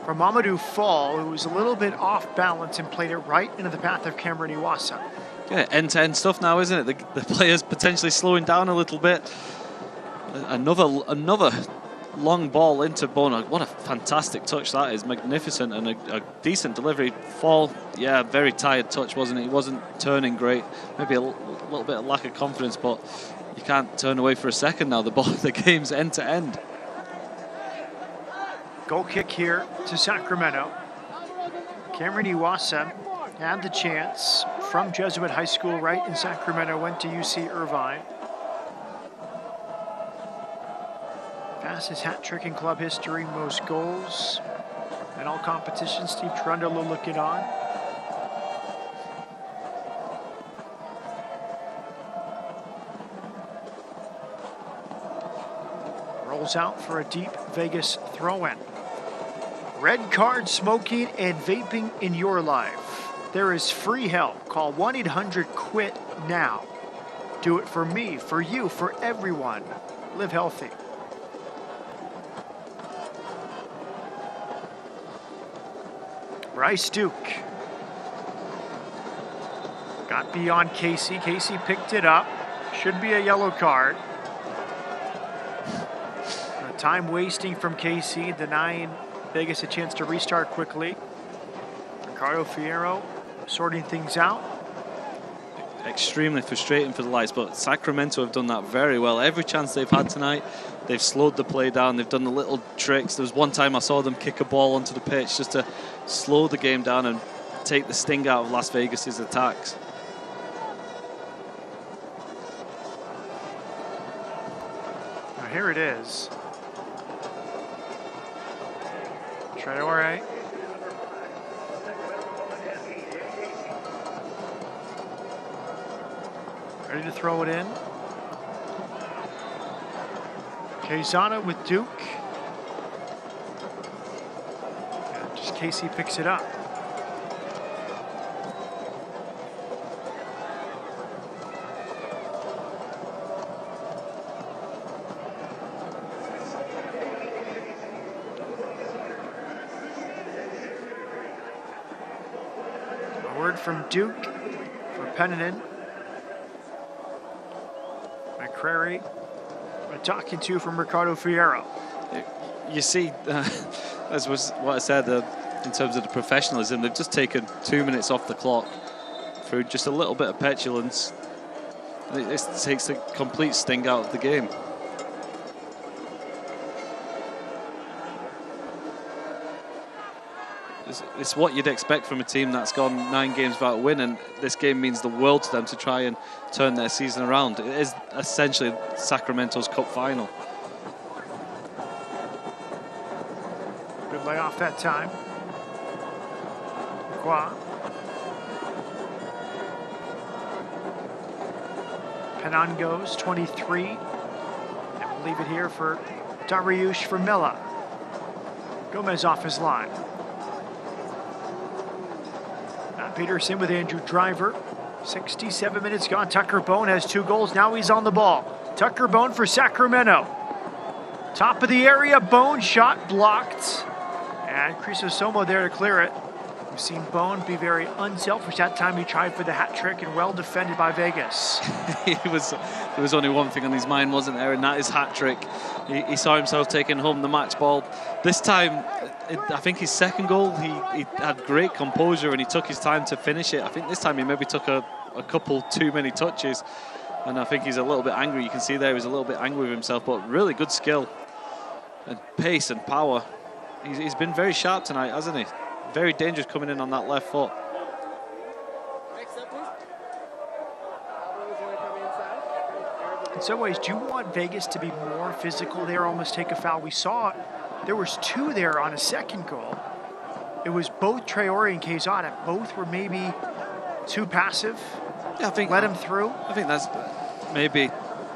from Mamadou Fall, who was a little bit off balance and played it right into the path of Cameron Iwasa. Yeah, end-to-end stuff now, isn't it? The players potentially slowing down a little bit. Another long ball into Bono. What a fantastic touch that is. Magnificent and a decent delivery. Fall, yeah, very tired touch, wasn't it? He wasn't turning great. Maybe a little bit of lack of confidence, but you can't turn away for a second now. The game's end to end. Goal kick here to Sacramento. Cameron Iwasa had the chance from Jesuit High School right in Sacramento, went to UC Irvine. Fastest hat trick in club history, most goals in all competitions. Steve Trundle looking on. Rolls out for a deep Vegas throw-in. Red card smoking and vaping in your life. There is free help. Call 1-800-QUIT now. Do it for me, for you, for everyone. Live healthy. Bryce Duke got beyond Casey. Casey picked it up. Should be a yellow card. Time wasting from Casey, denying Vegas a chance to restart quickly. Ricardo Fierro sorting things out. Extremely frustrating for the Lights, but Sacramento have done that very well. Every chance they've had tonight, they've slowed the play down. They've done the little tricks. There was one time I saw them kick a ball onto the pitch just to slow the game down and take the sting out of Las Vegas's attacks. Now here it is. Traore. Ready to throw it in. Quezada with Duke. And just Casey picks it up. From Duke for Pennanen. McCrary talking to from Ricardo Fierro. You see, as was what I said in terms of the professionalism, they've just taken 2 minutes off the clock through just a little bit of petulance. It takes the complete sting out of the game. It's what you'd expect from a team that's gone 9 games without a win, and this game means the world to them to try and turn their season around. It is essentially Sacramento's cup final. Good layoff that time. Qua. Penangos, 23. And we'll leave it here for Dariush for Milla. Gomez off his line. Peterson with Andrew Driver. 67 minutes gone. Tucker Bone has 2 goals. Now he's on the ball. Tucker Bone for Sacramento. Top of the area. Bone shot blocked. And Crisostomo there to clear it. We've seen Bone be very unselfish. That time he tried for the hat trick and well defended by Vegas. There was only one thing on his mind, wasn't there? And that is hat trick. He saw himself taking home the match ball. This time, I think his second goal, he had great composure and he took his time to finish it. I think this time he maybe took a couple too many touches. And I think he's a little bit angry. You can see there he's a little bit angry with himself, but really good skill and pace and power. He's been very sharp tonight, hasn't he? Very dangerous coming in on that left foot. In some ways, do you want Vegas to be more physical there, almost take a foul? We saw there was two there on a second goal. It was both Traore and Quezada. Both were maybe too passive. Yeah, I think let him through. I think that's maybe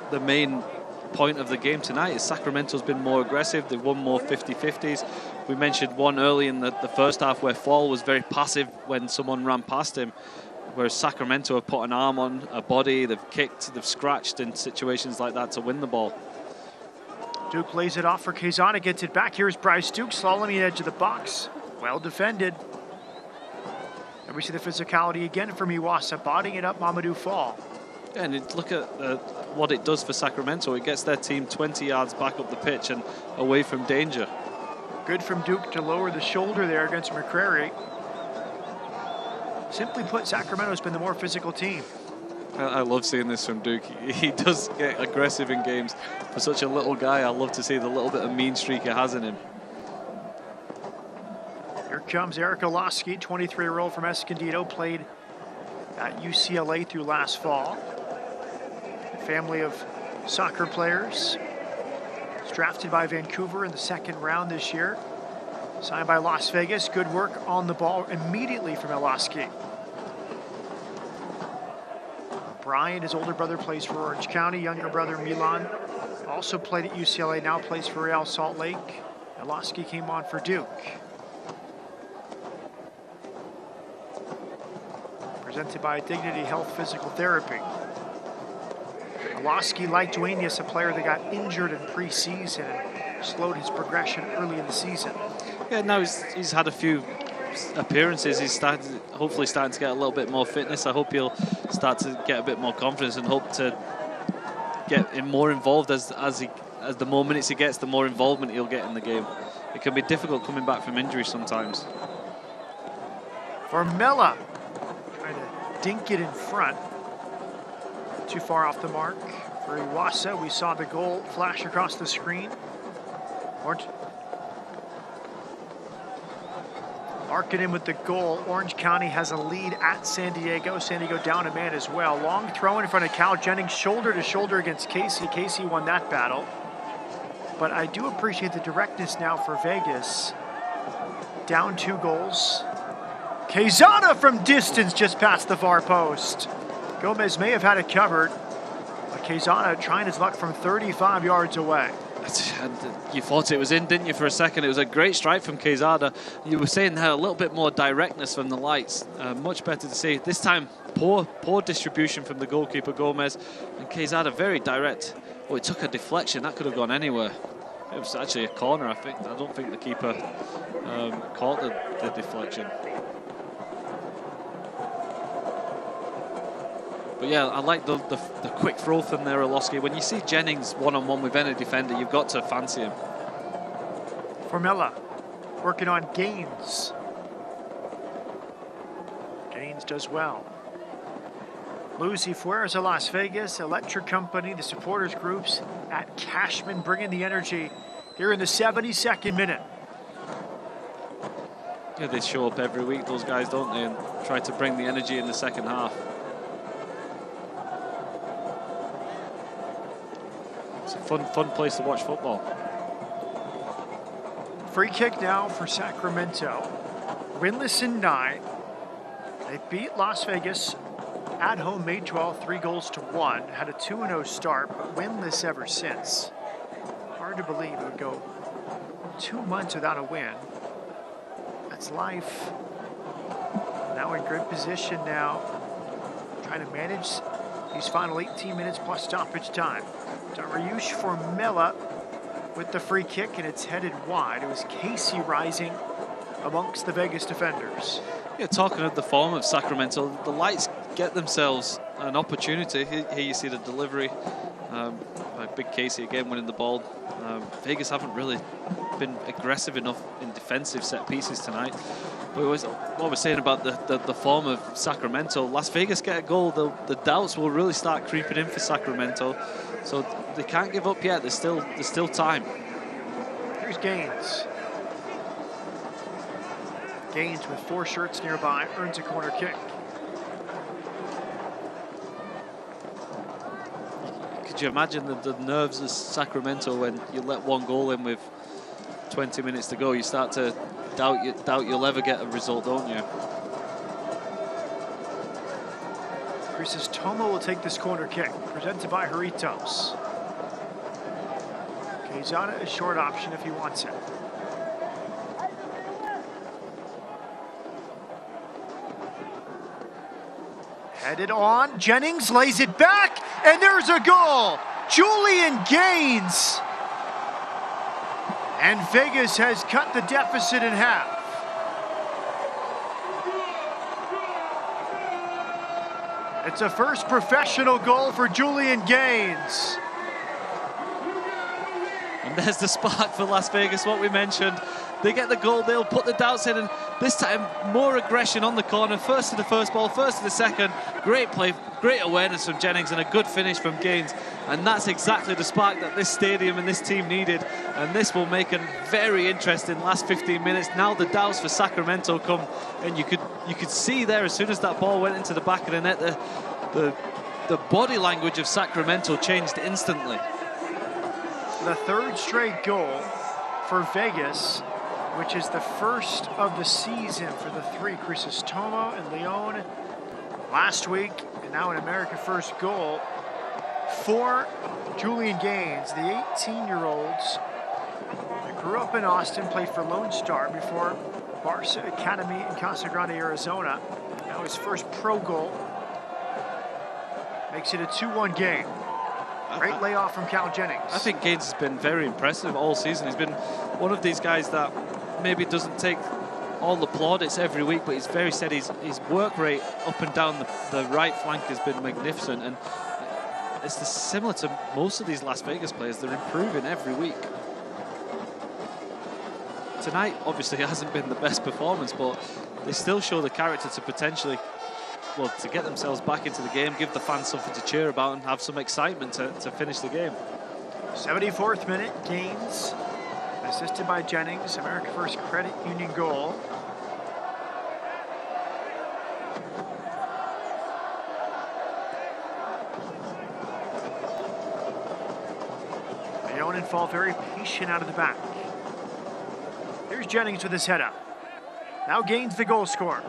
the main point of the game tonight is Sacramento's been more aggressive. They've won more 50-50s. We mentioned one early in the first half where Fall was very passive when someone ran past him, whereas Sacramento have put an arm on a body, they've kicked, they've scratched in situations like that to win the ball. Duke lays it off for Quezada, gets it back. Here's Bryce Duke slaloming the edge of the box. Well defended. And we see the physicality again from Iwasa, bodying it up Mamadou Fall. Yeah, and look at what it does for Sacramento. It gets their team 20 yards back up the pitch and away from danger. Good from Duke to lower the shoulder there against McCrary. Simply put, Sacramento's been the more physical team. I love seeing this from Duke. He does get aggressive in games. For such a little guy, I love to see the little bit of mean streak he has in him. Here comes Eric Olowski, 23-year-old from Escondido, played at UCLA through last fall. Family of soccer players. Was drafted by Vancouver in the second round this year. Signed by Las Vegas. Good work on the ball immediately from Olowski. Brian, his older brother, plays for Orange County. Younger brother, Milan, also played at UCLA, now plays for Real Salt Lake. Olowski came on for Duke. Presented by Dignity Health Physical Therapy. Olowski, like Duenas, a player that got injured in preseason and slowed his progression early in the season. Yeah, now he's had a few appearances. He's hopefully starting to get a little bit more fitness. I hope he'll start to get a bit more confidence and hope to get him more involved as the more minutes he gets, the more involvement he'll get in the game. It can be difficult coming back from injury sometimes. Formella trying to dink it in front. Too far off the mark for Iwasa. We saw the goal flash across the screen. Marking in with the goal. Orange County has a lead at San Diego. San Diego down a man as well. Long throw in front of Cal Jennings, shoulder to shoulder against Casey. Casey won that battle. But I do appreciate the directness now for Vegas. Down 2 goals. Quezada from distance just past the far post. Gomez may have had it covered, but Quezada trying his luck from 35 yards away. And you thought it was in, didn't you, for a second? It was a great strike from Quezada. You were saying there a little bit more directness from the lights. Much better to see. This time, poor distribution from the goalkeeper, Gomez. And Quezada very direct. Oh, it took a deflection. That could have gone anywhere. It was actually a corner, I think. I don't think the keeper caught the deflection. But yeah, I like the quick throw from there, Olowski. When you see Jennings one-on-one with any defender, you've got to fancy him. Formella working on Gaines. Gaines does well. Lucy Fueras of Las Vegas, Electric Company, the supporters groups at Cashman bringing the energy here in the 72nd minute. Yeah, they show up every week, those guys, don't they, and try to bring the energy in the second half. It's a fun place to watch football. Free kick now for Sacramento. Winless in 9. They beat Las Vegas at home May 12th, 3-1. Had a 2-0 start, but winless ever since. Hard to believe it would go 2 months without a win. That's life. Now in good position now. Trying to manage these final 18 minutes plus stoppage time. Dariush Formella with the free kick, and it's headed wide. It was Casey rising amongst the Vegas defenders. Yeah, talking of the form of Sacramento, the Lights get themselves an opportunity. Here you see the delivery by Big Casey again winning the ball. Vegas haven't really been aggressive enough in defensive set pieces tonight. But what we're saying about the form of Sacramento, Las Vegas get a goal, the doubts will really start creeping in for Sacramento. So they can't give up yet. There's still time. Here's Gaines. Gaines with 4 shirts nearby earns a corner kick. Could you imagine the nerves of Sacramento when you let 1 goal in with 20 minutes to go? You start to doubt you'll ever get a result, don't you? Tomo will take this corner kick, presented by Jarritos. Quezada, a short option if he wants it. Headed on, Jennings lays it back, and there's a goal! Julian Gaines! And Vegas has cut the deficit in half. It's a first professional goal for Julian Gaines. And there's the spark for Las Vegas, what we mentioned. They get the goal, they'll put the doubts in, and this time more aggression on the corner. First to the first ball, first to the second. Great play, great awareness from Jennings, and a good finish from Gaines. And that's exactly the spark that this stadium and this team needed. And this will make a very interesting last 15 minutes. Now the doubts for Sacramento come, and you could see there as soon as that ball went into the back of the net, the body language of Sacramento changed instantly. The 3rd straight goal for Vegas, which is the first of the season for the 3. Crisostomo and Leon last week, and now an America First goal for Julian Gaines, the 18-year-olds that grew up in Austin, played for Lone Star before Barca Academy in Casa Grande, Arizona. Now his first pro goal makes it a 2-1 game. Great layoff from Cal Jennings. I think Gaines has been very impressive all season. He's been one of these guys that maybe doesn't take all the plaudits every week, but he's very steady. His work rate up and down the right flank has been magnificent, and it's similar to most of these Las Vegas players. They're improving every week. Tonight, obviously, hasn't been the best performance, but they still show the character to potentially, well, to get themselves back into the game, give the fans something to cheer about, and have some excitement to finish the game. 74th minute, Gaines, assisted by Jennings, America First Credit Union goal. Leon and Fall very patient out of the back. Here's Jennings with his head up. Now Gaines the goal scorer.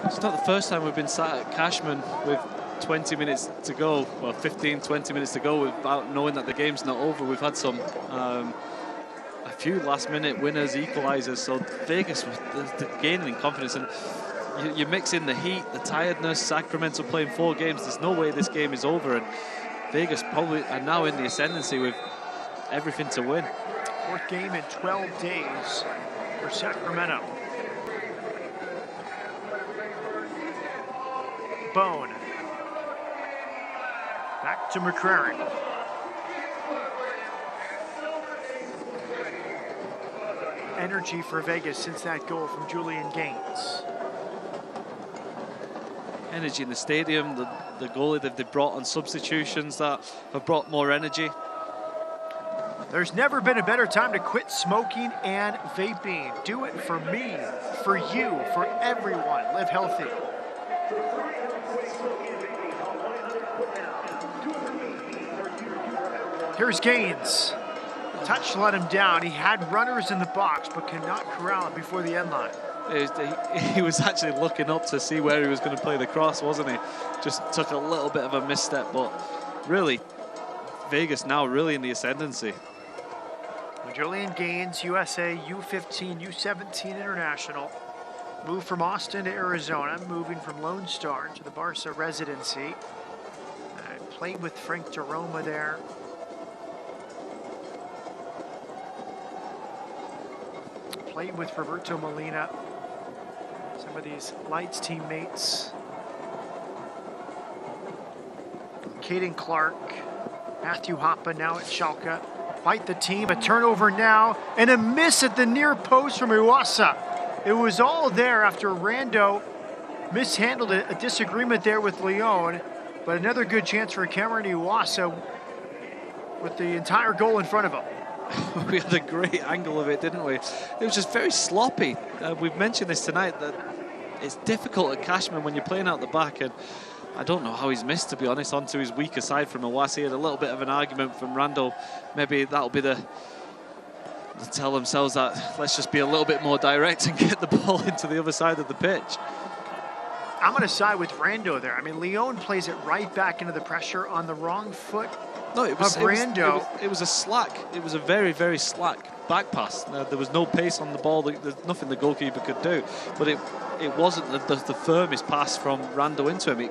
It's not the first time we've been sat at Cashman with 20 minutes to go, well, 15, 20 minutes to go without knowing that the game's not over. We've had a few last-minute winners, equalizers, so Vegas was gaining in confidence. And you mix in the heat, the tiredness, Sacramento playing 4 games. There's no way this game is over, and Vegas probably are now in the ascendancy with everything to win. 4th game in 12 days for Sacramento. Bone. Back to McCrary. Energy for Vegas since that goal from Julian Gaines. Energy in the stadium, the goalie that they brought on substitutions that have brought more energy. There's never been a better time to quit smoking and vaping. Do it for me, for you, for everyone. Live healthy. Here's Gaines. Touch let him down. He had runners in the box, but cannot corral it before the end line. He was actually looking up to see where he was going to play the cross, wasn't he? Just took a little bit of a misstep, but really, Vegas now really in the ascendancy. Julian Gaines, USA U15, U17 international. Moved from Austin to Arizona, moving from Lone Star to the Barca residency. Played with Frank DeRoma there. played with Roberto Molina. Some of these Lights teammates. Caden Clark, Matthew Hoppe now at Schalke. Fight the team, a turnover now, and a miss at the near post from Iwasa. It was all there after Rando mishandled it, a disagreement there with Leon, but another good chance for Cameron Iwasa with the entire goal in front of him. We had a great angle of it, didn't we? It was just very sloppy. We've mentioned this tonight, that it's difficult at Cashman when you're playing out the back, and I don't know how he's missed, to be honest, onto his weaker side from Iwasa. He had a little bit of an argument from Rando. Maybe that'll be the tell themselves that let's just be a little bit more direct and get the ball into the other side of the pitch. I'm going to side with Rando there. I mean, Leon plays it right back into the pressure on the wrong foot of Rando. It was a slack. It was a very, very slack back pass. There was no pace on the ball. There's nothing the goalkeeper could do. But it wasn't the firmest pass from Rando into him.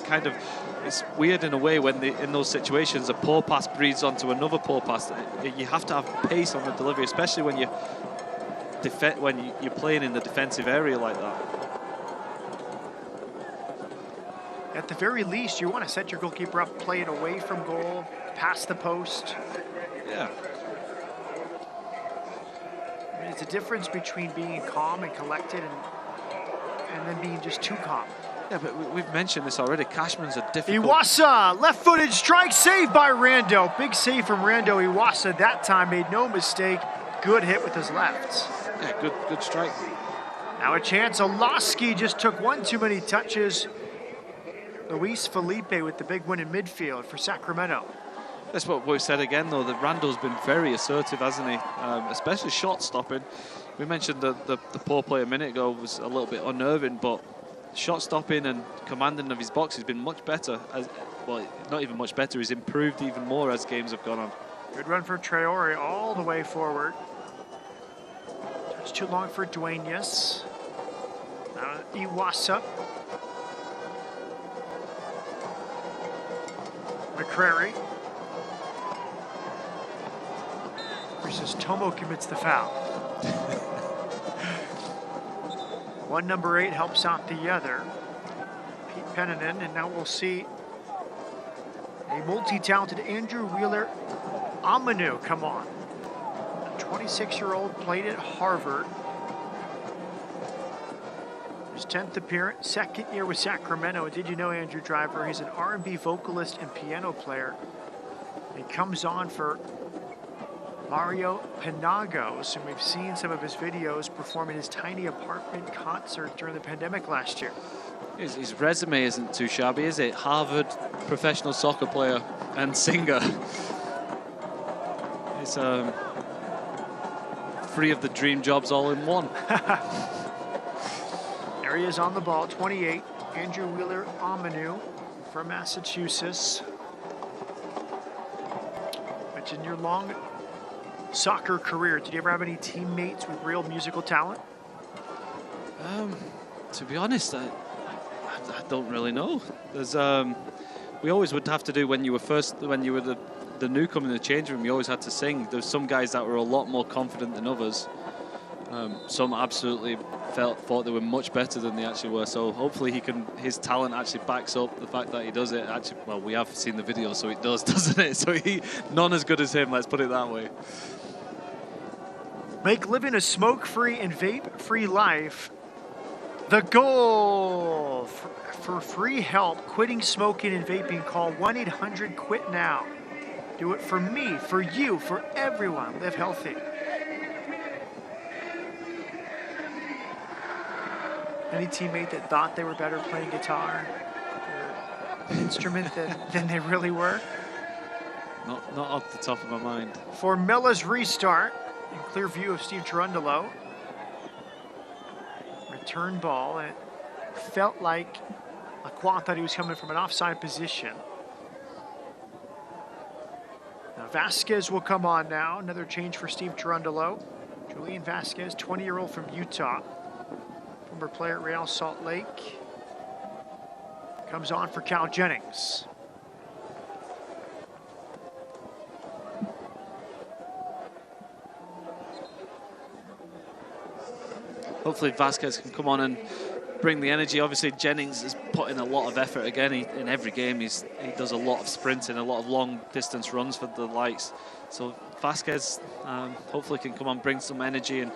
It's weird in a way when in those situations a poor pass breeds onto another poor pass. You have to have pace on the delivery, especially when you're playing in the defensive area like that. At the very least, you want to set your goalkeeper up, play it away from goal, past the post. Yeah. I mean, it's a difference between being calm and collected and then being just too calm. Yeah, but we've mentioned this already. Cashman's a difficult... Iwasa, left-footed strike, saved by Rando. Big save from Rando. Iwasa that time made no mistake. Good hit with his left. Yeah, good strike. Now a chance. Olaski just took one too many touches. Luis Felipe with the big win in midfield for Sacramento. That's what we said again, though, that Rando's been very assertive, hasn't he? Especially shot stopping. We mentioned the poor play a minute ago was a little bit unnerving, but shot stopping and commanding of his box has been much better. Well, not even much better, he's improved even more as games have gone on. Good run for Traore all the way forward. It's too long for Duenas. Now Iwasa. McCrary versus Tomo commits the foul. One number 8 helps out the other. Pete Pennanen, and now we'll see a multi-talented Andrew Wheeler Amanu come on. A 26-year-old played at Harvard. His 10th appearance, second year with Sacramento. Did you know, Andrew Driver, he's an R&B vocalist and piano player. He comes on for Mario Penagos, and we've seen some of his videos performing his tiny apartment concert during the pandemic last year. His resume isn't too shabby, is it? Harvard professional soccer player and singer. It's 3 of the dream jobs all in one. There he is on the ball, 28, Andrew Wheeler Amanu from Massachusetts. Mentioned your long soccer career. Did you ever have any teammates with real musical talent? To be honest, I don't really know. There's we always would have to do when you were the newcomer in the change room. You always had to sing. There's some guys that were a lot more confident than others. Some absolutely thought they were much better than they actually were. So hopefully his talent actually backs up the fact that he does it. Actually, well, we have seen the video, so it does, doesn't it? So none as good as him. Let's put it that way. Make living a smoke-free and vape-free life the goal. For free help quitting smoking and vaping, call 1-800-QUIT-NOW. Do it for me, for you, for everyone. Live healthy. Any teammate that thought they were better playing guitar or an instrument than they really were? Not off the top of my mind. For Milla's restart, in clear view of Steve Gerundolo. Return ball, and it felt like Lacroix thought he was coming from an offside position. Now Vasquez will come on now. Another change for Steve Gerundolo. Julian Vasquez, 20-year-old from Utah. Former player at Real Salt Lake. Comes on for Cal Jennings. hopefully Vasquez can come on and bring the energy. Obviously, Jennings has put in a lot of effort again. In every game, he does a lot of sprinting, a lot of long distance runs for the Lights. So Vasquez hopefully can come on, bring some energy and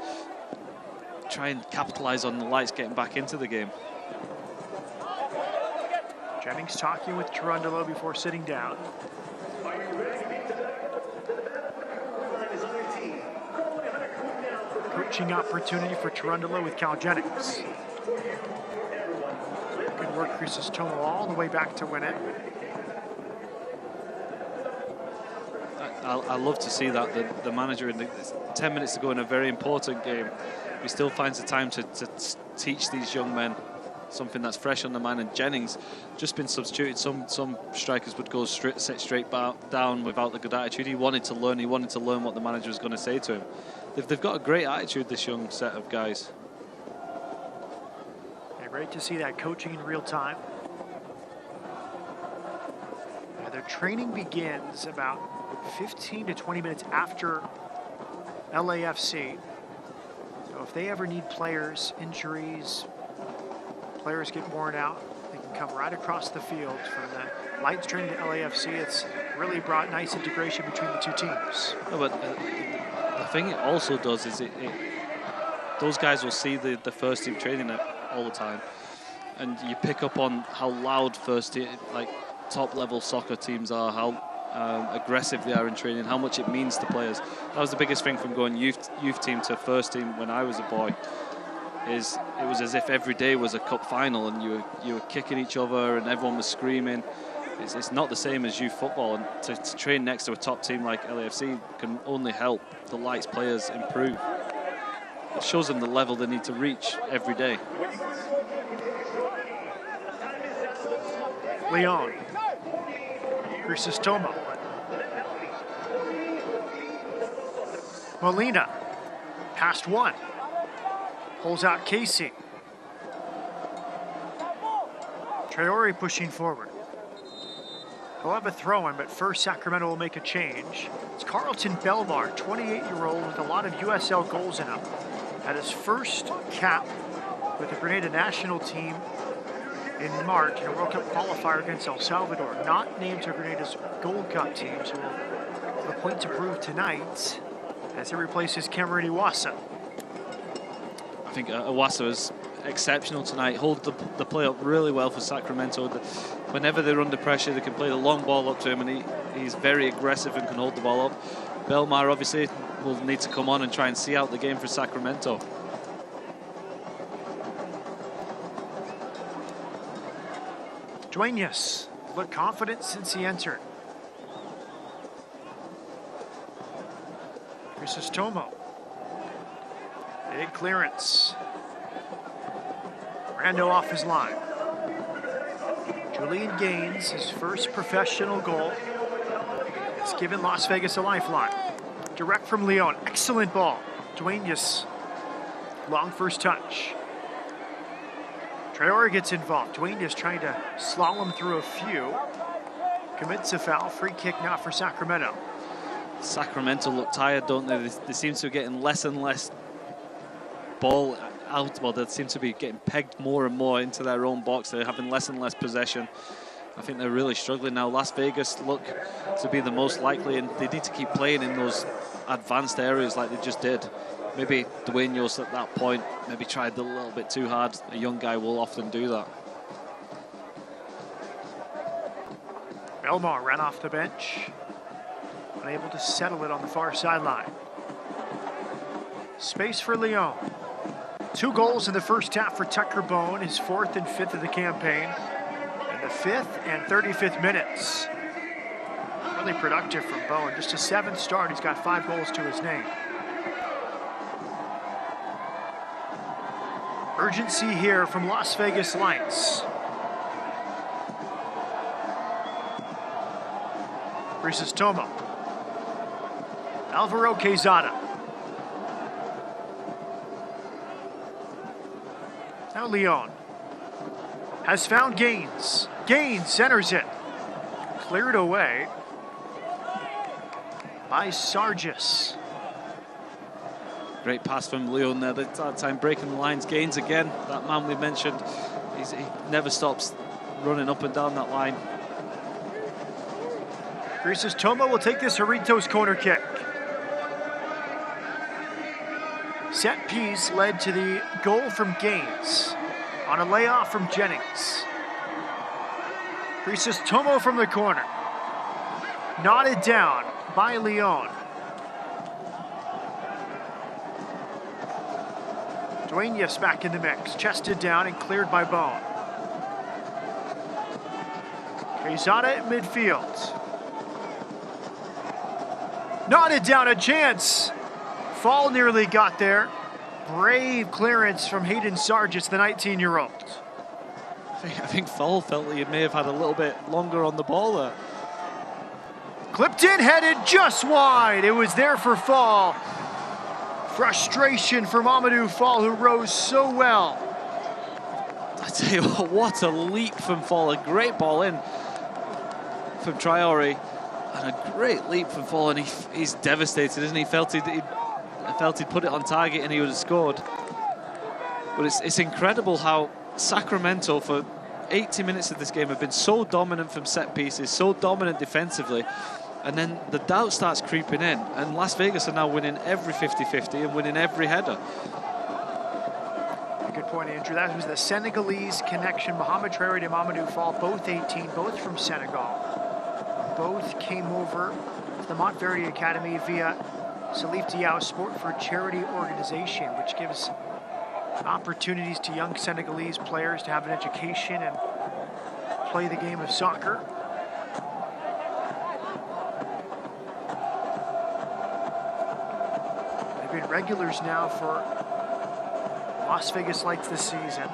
try and capitalize on the Lights getting back into the game. Jennings talking with Cherundolo before sitting down. Coaching opportunity for Cherundolo with Cal Jennings. Good work, Crisostomo all the way back to win it. I love to see that the manager in the 10 minutes to go in a very important game, he still finds the time to teach these young men something that's fresh on the mind. And Jennings just been substituted. Some strikers would go sit straight down without the good attitude. He wanted to learn. He wanted to learn what the manager was going to say to him. They've got a great attitude, this young set of guys. Yeah, great to see that coaching in real time. Their training begins about 15 to 20 minutes after LAFC. So if they ever need players, injuries, players get worn out, they can come right across the field from the Lights training to LAFC. It's really brought nice integration between the two teams. No, but the thing it also does is those guys will see the first team training all the time, and you pick up on how loud first team, like top level soccer teams are, how aggressive they are in training, how much it means to players. That was the biggest thing from going youth team to first team when I was a boy. It was as if every day was a cup final, and you were kicking each other and everyone was screaming. It's not the same as youth football, and to train next to a top team like LAFC can only help the Lights players improve. It shows them the level they need to reach every day. Leon. Crisostomo. Molina. Past one. Pulls out Casey. Traore pushing forward. They'll have a throw-in, but first Sacramento will make a change. It's Carlton Belmar, 28-year-old with a lot of USL goals in him. Had his first cap with the Grenada national team in March in a World Cup qualifier against El Salvador. Not named to Grenada's Gold Cup team, so we'll have a point to prove tonight as he replaces Cameron Iwasa. I think Iwasa was exceptional tonight. Hold the play up really well for Sacramento. Whenever they're under pressure, they can play the long ball up to him, and he's very aggressive and can hold the ball up. Belmar obviously will need to come on and try and see out the game for Sacramento. Duenas looked confident since he entered. Crisostomo. Big clearance. Brando off his line. Julian Gaines, his first professional goal, has given Las Vegas a lifeline. Direct from Leon, excellent ball. Duenas, long first touch. Traore gets involved. Duenas trying to slalom through a few. Commits a foul, free kick now for Sacramento. Sacramento look tired, don't they? They seem to be getting less and less ball out. Well, they seem to be getting pegged more and more into their own box. They're having less and less possession. I think they're really struggling now. Las Vegas look to be the most likely, and they need to keep playing in those advanced areas like they just did. Maybe Duenas at that point maybe tried a little bit too hard. A young guy will often do that. Belmar ran off the bench, unable to settle it on the far sideline. Space for Leon. 2 goals in the first half for Tucker Bone, his 4th and 5th of the campaign. In the 5th and 35th minutes. Really productive from Bone. Just a 7th start, he's got 5 goals to his name. Urgency here from Las Vegas Lights. Crisostomo. Alvaro Quezada. Now Leon has found Gaines. Gaines centers it. Cleared away by Sargis. Great pass from Leon there. That time breaking the lines, gains again. That man we mentioned, he never stops running up and down that line. Greece's Toma will take this Cerritos corner kick. Set piece led to the goal from Gaines on a layoff from Jennings. Greece's Tomo from the corner. Knotted down by Leon. Duenas back in the mix, chested down and cleared by Bone. Quezada at midfield. Knotted down, a chance. Fall nearly got there. Brave clearance from Hayden Sargis, the 19-year-old. I think Fall felt he may have had a little bit longer on the ball there. Clipped in, headed just wide. It was there for Fall. Frustration for Mamadou Fall, who rose so well. I tell you what a leap from Fall. A great ball in from Traore. And a great leap from Fall. And he's devastated, isn't he? I felt he'd put it on target and he would have scored. But it's incredible how Sacramento, for 80 minutes of this game, have been so dominant from set pieces, so dominant defensively. And then the doubt starts creeping in, and Las Vegas are now winning every 50-50 and winning every header. Good point, Andrew. That was the Senegalese connection. Mohamed Traore and Mamadou Fall, both 18, both from Senegal. Both came over to the Montverdi Academy via Salif Diao Sport for Charity organization, which gives opportunities to young Senegalese players to have an education and play the game of soccer. They've been regulars now for Las Vegas Lights this season.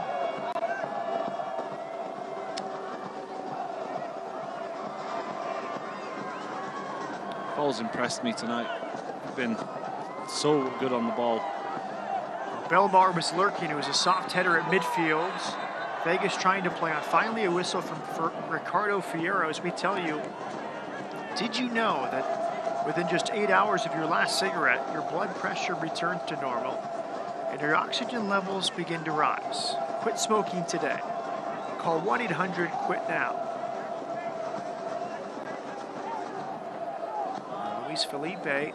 Paul's impressed me tonight. He's been so good on the ball. Belmar was lurking. It was a soft header at midfield. Vegas trying to play on. Finally a whistle from Ricardo Fierro. As we tell you, did you know that within just 8 hours of your last cigarette, your blood pressure returns to normal and your oxygen levels begin to rise? Quit smoking today. Call 1-800-QUIT-NOW. Luis Felipe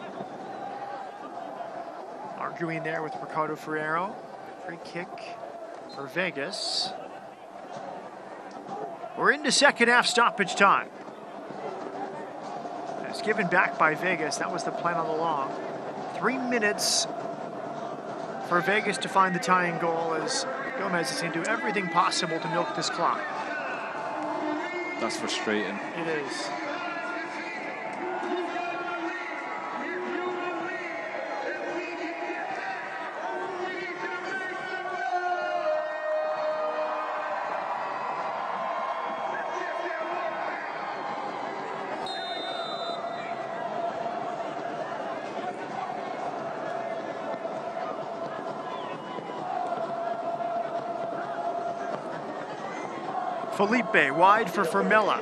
arguing there with Ricardo Ferreiro. Free kick for Vegas. We're into second half stoppage time. It's given back by Vegas. That was the plan all along. 3 minutes for Vegas to find the tying goal as Gomez is going to do everything possible to milk this clock. That's frustrating. It is. Felipe wide for Fermella.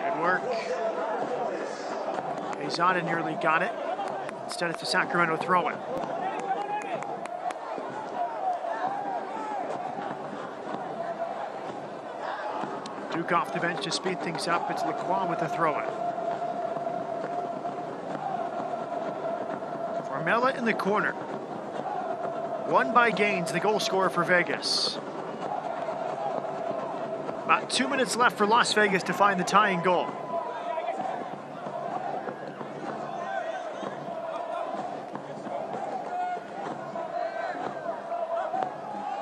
Good work. Quezada nearly got it. Instead it's a Sacramento throw-in. Duke off the bench to speed things up. It's Lacroix with the throw-in. Fermella in the corner. Won by Gaines, the goal scorer for Vegas. About 2 minutes left for Las Vegas to find the tying goal.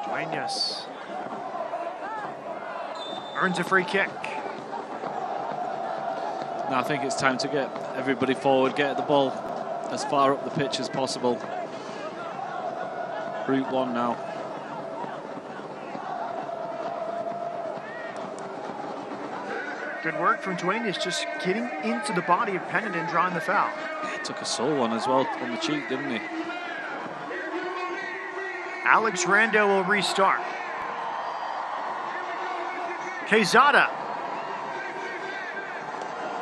Duenas earns a free kick. Now I think it's time to get everybody forward, get the ball as far up the pitch as possible. Route one now. Good work from Duenas, just getting into the body of Pennant and drawing the foul. He took a sole one as well on the cheek, didn't he? Alex Rando will restart. Quezada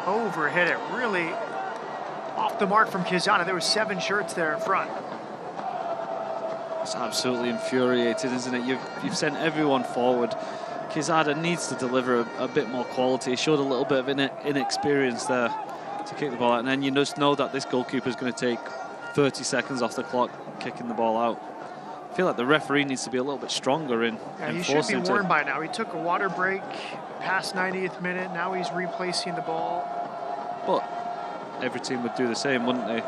overhit it really off off the mark from Quezada. There was 7 shirts there in front. It's absolutely infuriating, isn't it? You've sent everyone forward. Quezada needs to deliver a bit more quality. He showed a little bit of inexperience there to kick the ball out. And then you just know that this goalkeeper is going to take 30 seconds off the clock kicking the ball out. I feel like the referee needs to be a little bit stronger in he should be warned by now. He took a water break past 90th minute. Now he's replacing the ball. But every team would do the same, wouldn't they?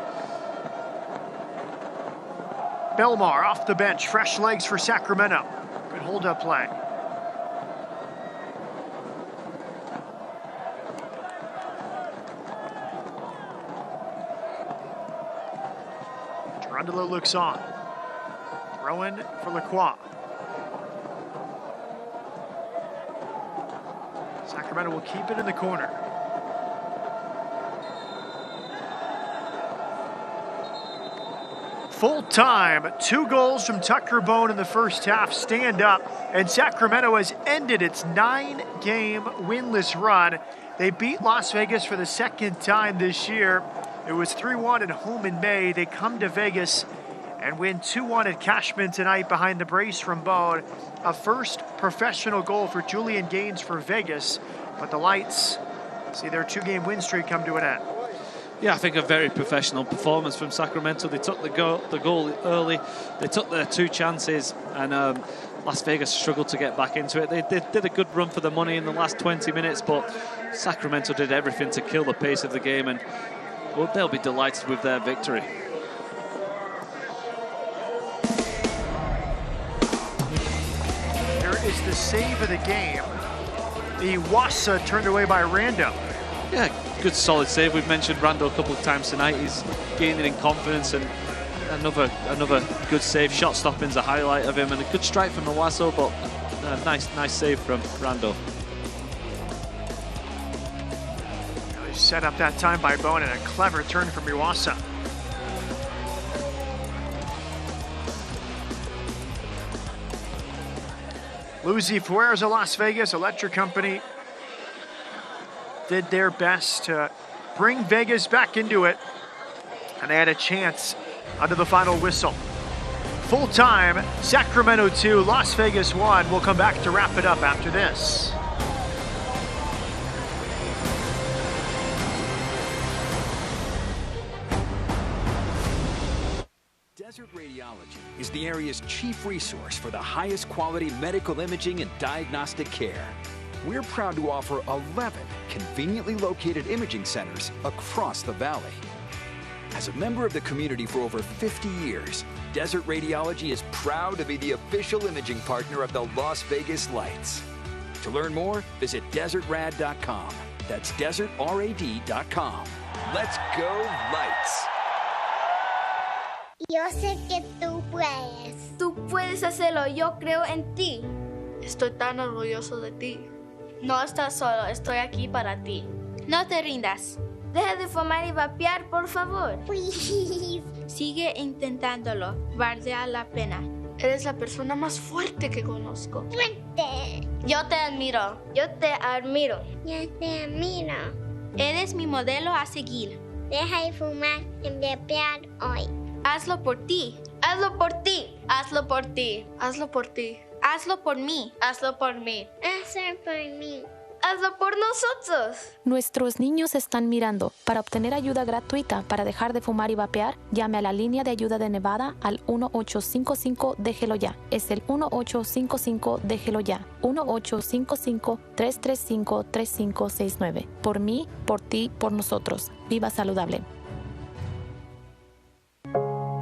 Belmar off the bench. Fresh legs for Sacramento. Good hold-up play. Gerundolo looks on. Throw-in for Lacroix. Sacramento will keep it in the corner. Full time, 2 goals from Tucker Bone in the first half. Stand up, and Sacramento has ended its 9-game winless run. They beat Las Vegas for the 2nd time this year. It was 3-1 at home in May. They come to Vegas and win 2-1 at Cashman tonight behind the brace from Bone. A first professional goal for Julian Gaines for Vegas, but the Lights see their 2-game win streak come to an end. Yeah, I think a very professional performance from Sacramento. They took the goal early. They took their 2 chances, and Las Vegas struggled to get back into it. They did a good run for the money in the last 20 minutes, but Sacramento did everything to kill the pace of the game, and well, they'll be delighted with their victory. There is the save of the game. Iwasa turned away by Rando. Yeah, good solid save. We've mentioned Rando a couple of times tonight. He's gaining in confidence, and another good save. Shot stopping's a highlight of him, and a good strike from Iwasa, but a nice save from Rando. Set up that time by Bone, and a clever turn from Iwasa. Lucy Fuerza, Las Vegas Electric Company did their best to bring Vegas back into it, and they had a chance under the final whistle. Full time, Sacramento 2, Las Vegas 1. We'll come back to wrap it up after this. Desert Radiology is the area's chief resource for the highest quality medical imaging and diagnostic care. We're proud to offer 11 conveniently located imaging centers across the valley. As a member of the community for over 50 years, Desert Radiology is proud to be the official imaging partner of the Las Vegas Lights. To learn more, visit desertrad.com. That's desertrad.com. Let's go Lights! Yo sé que tú puedes. Tú puedes hacerlo, yo creo en ti. Estoy tan orgulloso de ti. No estás solo, estoy aquí para ti. No te rindas. Deja de fumar y vapear, por favor. Please. Sigue intentándolo, valdrá la pena. Eres la persona más fuerte que conozco. Fuerte. Yo te admiro. Yo te admiro. Yo te admiro. Eres mi modelo a seguir. Deja de fumar y vapear hoy. Hazlo por ti. Hazlo por ti. Hazlo por ti. Hazlo por ti. Hazlo por mí. Hazlo por mí. Hazlo por mí. Hazlo por nosotros. Nuestros niños están mirando. Para obtener ayuda gratuita para dejar de fumar y vapear, llame a la línea de ayuda de Nevada al 1855 déjelo ya. Es el 1855 déjelo ya. 1855-335-3569. Por mí, por ti, por nosotros. Viva saludable.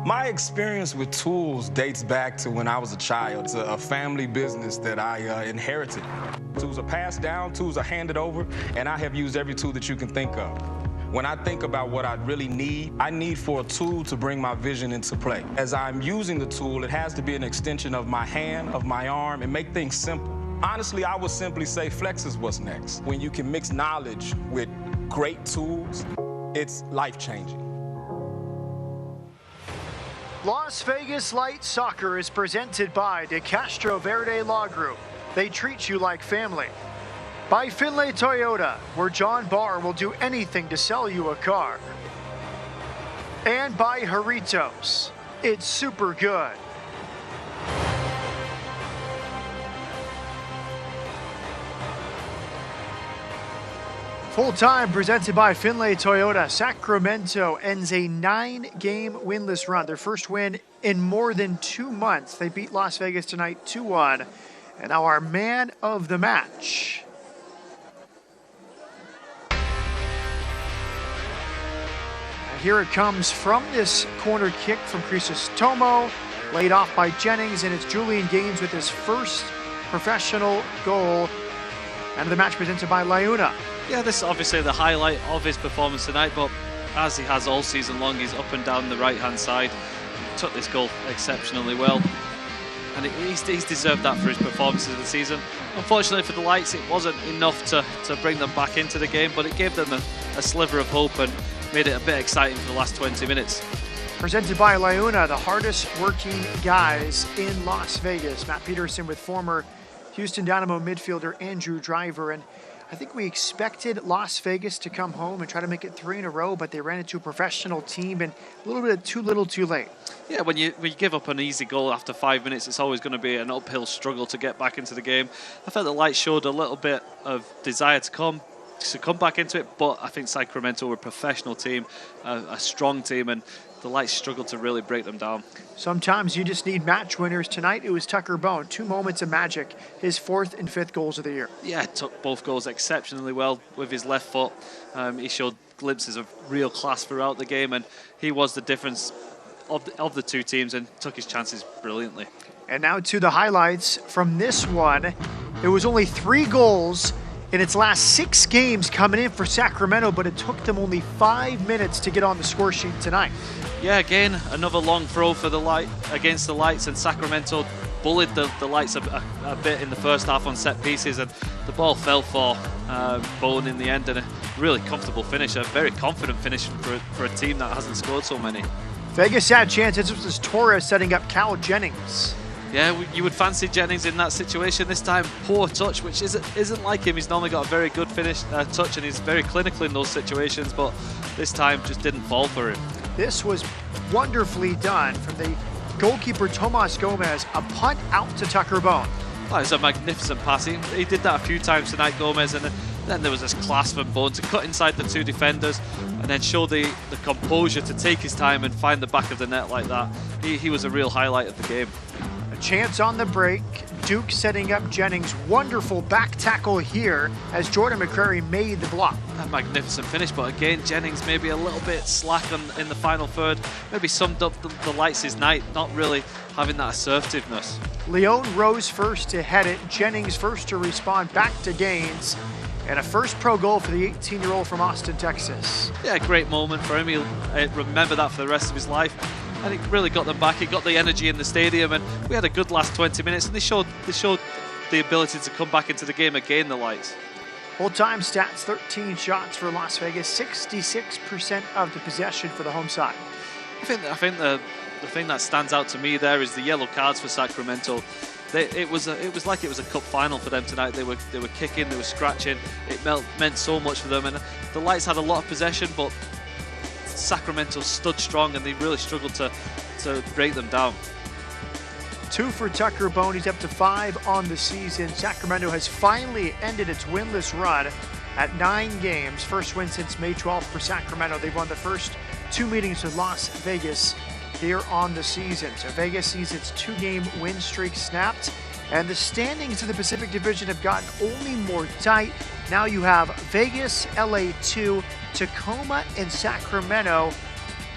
My experience with tools dates back to when I was a child. It's a family business that I inherited. Tools are passed down, tools are handed over, and I have used every tool that you can think of. When I think about what I really need, I need for a tool to bring my vision into play. As I'm using the tool, it has to be an extension of my hand, of my arm, and make things simple. Honestly, I would simply say flex is what's next. When you can mix knowledge with great tools, it's life-changing. Las Vegas Light Soccer is presented by De Castro Verde Law Group. They treat you like family. By Finlay Toyota, where John Barr will do anything to sell you a car. And by Jarritos. It's super good. Full time presented by Finlay Toyota. Sacramento ends a 9-game winless run. Their first win in more than 2 months. They beat Las Vegas tonight 2-1. And now our man of the match. And here it comes from this corner kick from Crisostomo. Laid off by Jennings, and it's Julian Gaines with his first professional goal. And the match presented by Launa. Yeah, this is obviously the highlight of his performance tonight, but as he has all season long, he's up and down the right-hand side. He took this goal exceptionally well, and he's deserved that for his performances of the season. Unfortunately for the Lights, it wasn't enough to bring them back into the game, but it gave them a sliver of hope and made it a bit exciting for the last 20 minutes. Presented by Launa, the hardest working guys in Las Vegas. Matt Peterson with former Houston Dynamo midfielder Andrew Driver, and I think we expected Las Vegas to come home and try to make it 3 in a row, but they ran into a professional team and a little bit too little too late. Yeah, when you give up an easy goal after 5 minutes, it's always going to be an uphill struggle to get back into the game. I felt the Lights showed a little bit of desire to come back into it, but I think Sacramento were a professional team, a strong team, and the Lights struggled to really break them down. Sometimes you just need match winners. Tonight it was Tucker Bone. 2 moments of magic, his 4th and 5th goals of the year. Yeah, took both goals exceptionally well with his left foot. He showed glimpses of real class throughout the game, and he was the difference of the two teams and took his chances brilliantly. And now to the highlights from this one. It was only 3 goals in its last 6 games coming in for Sacramento, but it took them only 5 minutes to get on the score sheet tonight. Yeah, again, another long throw for the against the Lights, and Sacramento bullied the Lights a bit in the first half on set pieces, and the ball fell for Bone in the end, and a really comfortable finish, a very confident finish for a team that hasn't scored so many. Vegas had chances. This was Torres setting up Cal Jennings. Yeah, you would fancy Jennings in that situation. This time, poor touch, which isn't like him. He's normally got a very good touch, and he's very clinical in those situations, but this time just didn't fall for him. This was wonderfully done from the goalkeeper Tomas Gomez, a punt out to Tucker Bone. Oh, it's a magnificent pass. He did that a few times tonight, Gomez, and then there was this class from Bone to cut inside the 2 defenders and then show the composure to take his time and find the back of the net like that. He was a real highlight of the game. A chance on the break. Duke setting up Jennings. Wonderful back tackle here as Jordan McCrary made the block. A magnificent finish, but again, Jennings maybe a little bit slack in the final third. Maybe summed up the Lights' night, not really having that assertiveness. Leon rose first to head it. Jennings first to respond back to Gaines. And a first pro goal for the 18-year-old from Austin, Texas. Yeah, great moment for him. He'll remember that for the rest of his life. And it really got them back. He got the energy in the stadium, and we had a good last 20 minutes, and they showed the ability to come back into the game again, the Lights. Full-time stats, 13 shots for Las Vegas, 66% of the possession for the home side. I think the thing that stands out to me there is the yellow cards for Sacramento. It was like it was a cup final for them tonight. They were kicking, they were scratching. It meant so much for them, and the Lights had a lot of possession, but Sacramento stood strong, and they really struggled to break them down. 2 for Tucker Bone. He's up to 5 on the season. Sacramento has finally ended its winless run at 9 games. First win since May 12th for Sacramento. They've won the first 2 meetings with Las Vegas here on the season. So Vegas sees its 2-game win streak snapped, and the standings of the Pacific Division have gotten only more tight. Now you have Vegas, LA 2, Tacoma, and Sacramento,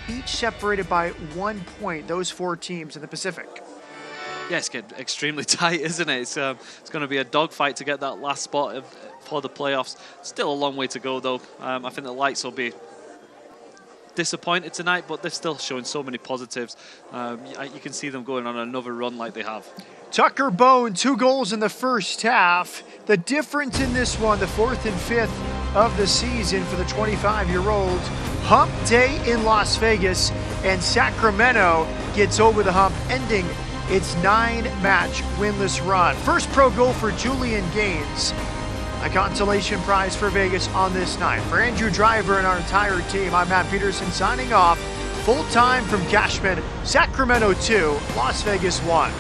each separated by 1 point, those 4 teams in the Pacific. Yeah, it's getting extremely tight, isn't it? It's going to be a dogfight to get that last spot for the playoffs. Still a long way to go, though. I think the Lights will be disappointed tonight, but they're still showing so many positives. You can see them going on another run like they have. Tucker Bone, 2 goals in the first half. The difference in this one, the 4th and 5th of the season for the 25-year-old. Hump day in Las Vegas, and Sacramento gets over the hump, ending its 9-match winless run. First pro goal for Julian Gaines. A consolation prize for Vegas on this night. For Andrew Driver and our entire team, I'm Matt Peterson signing off. Full time from Cashman, Sacramento 2, Las Vegas 1.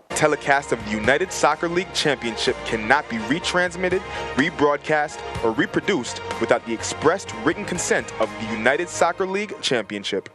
Telecast of the United Soccer League Championship cannot be retransmitted, rebroadcast, or reproduced without the expressed written consent of the United Soccer League Championship.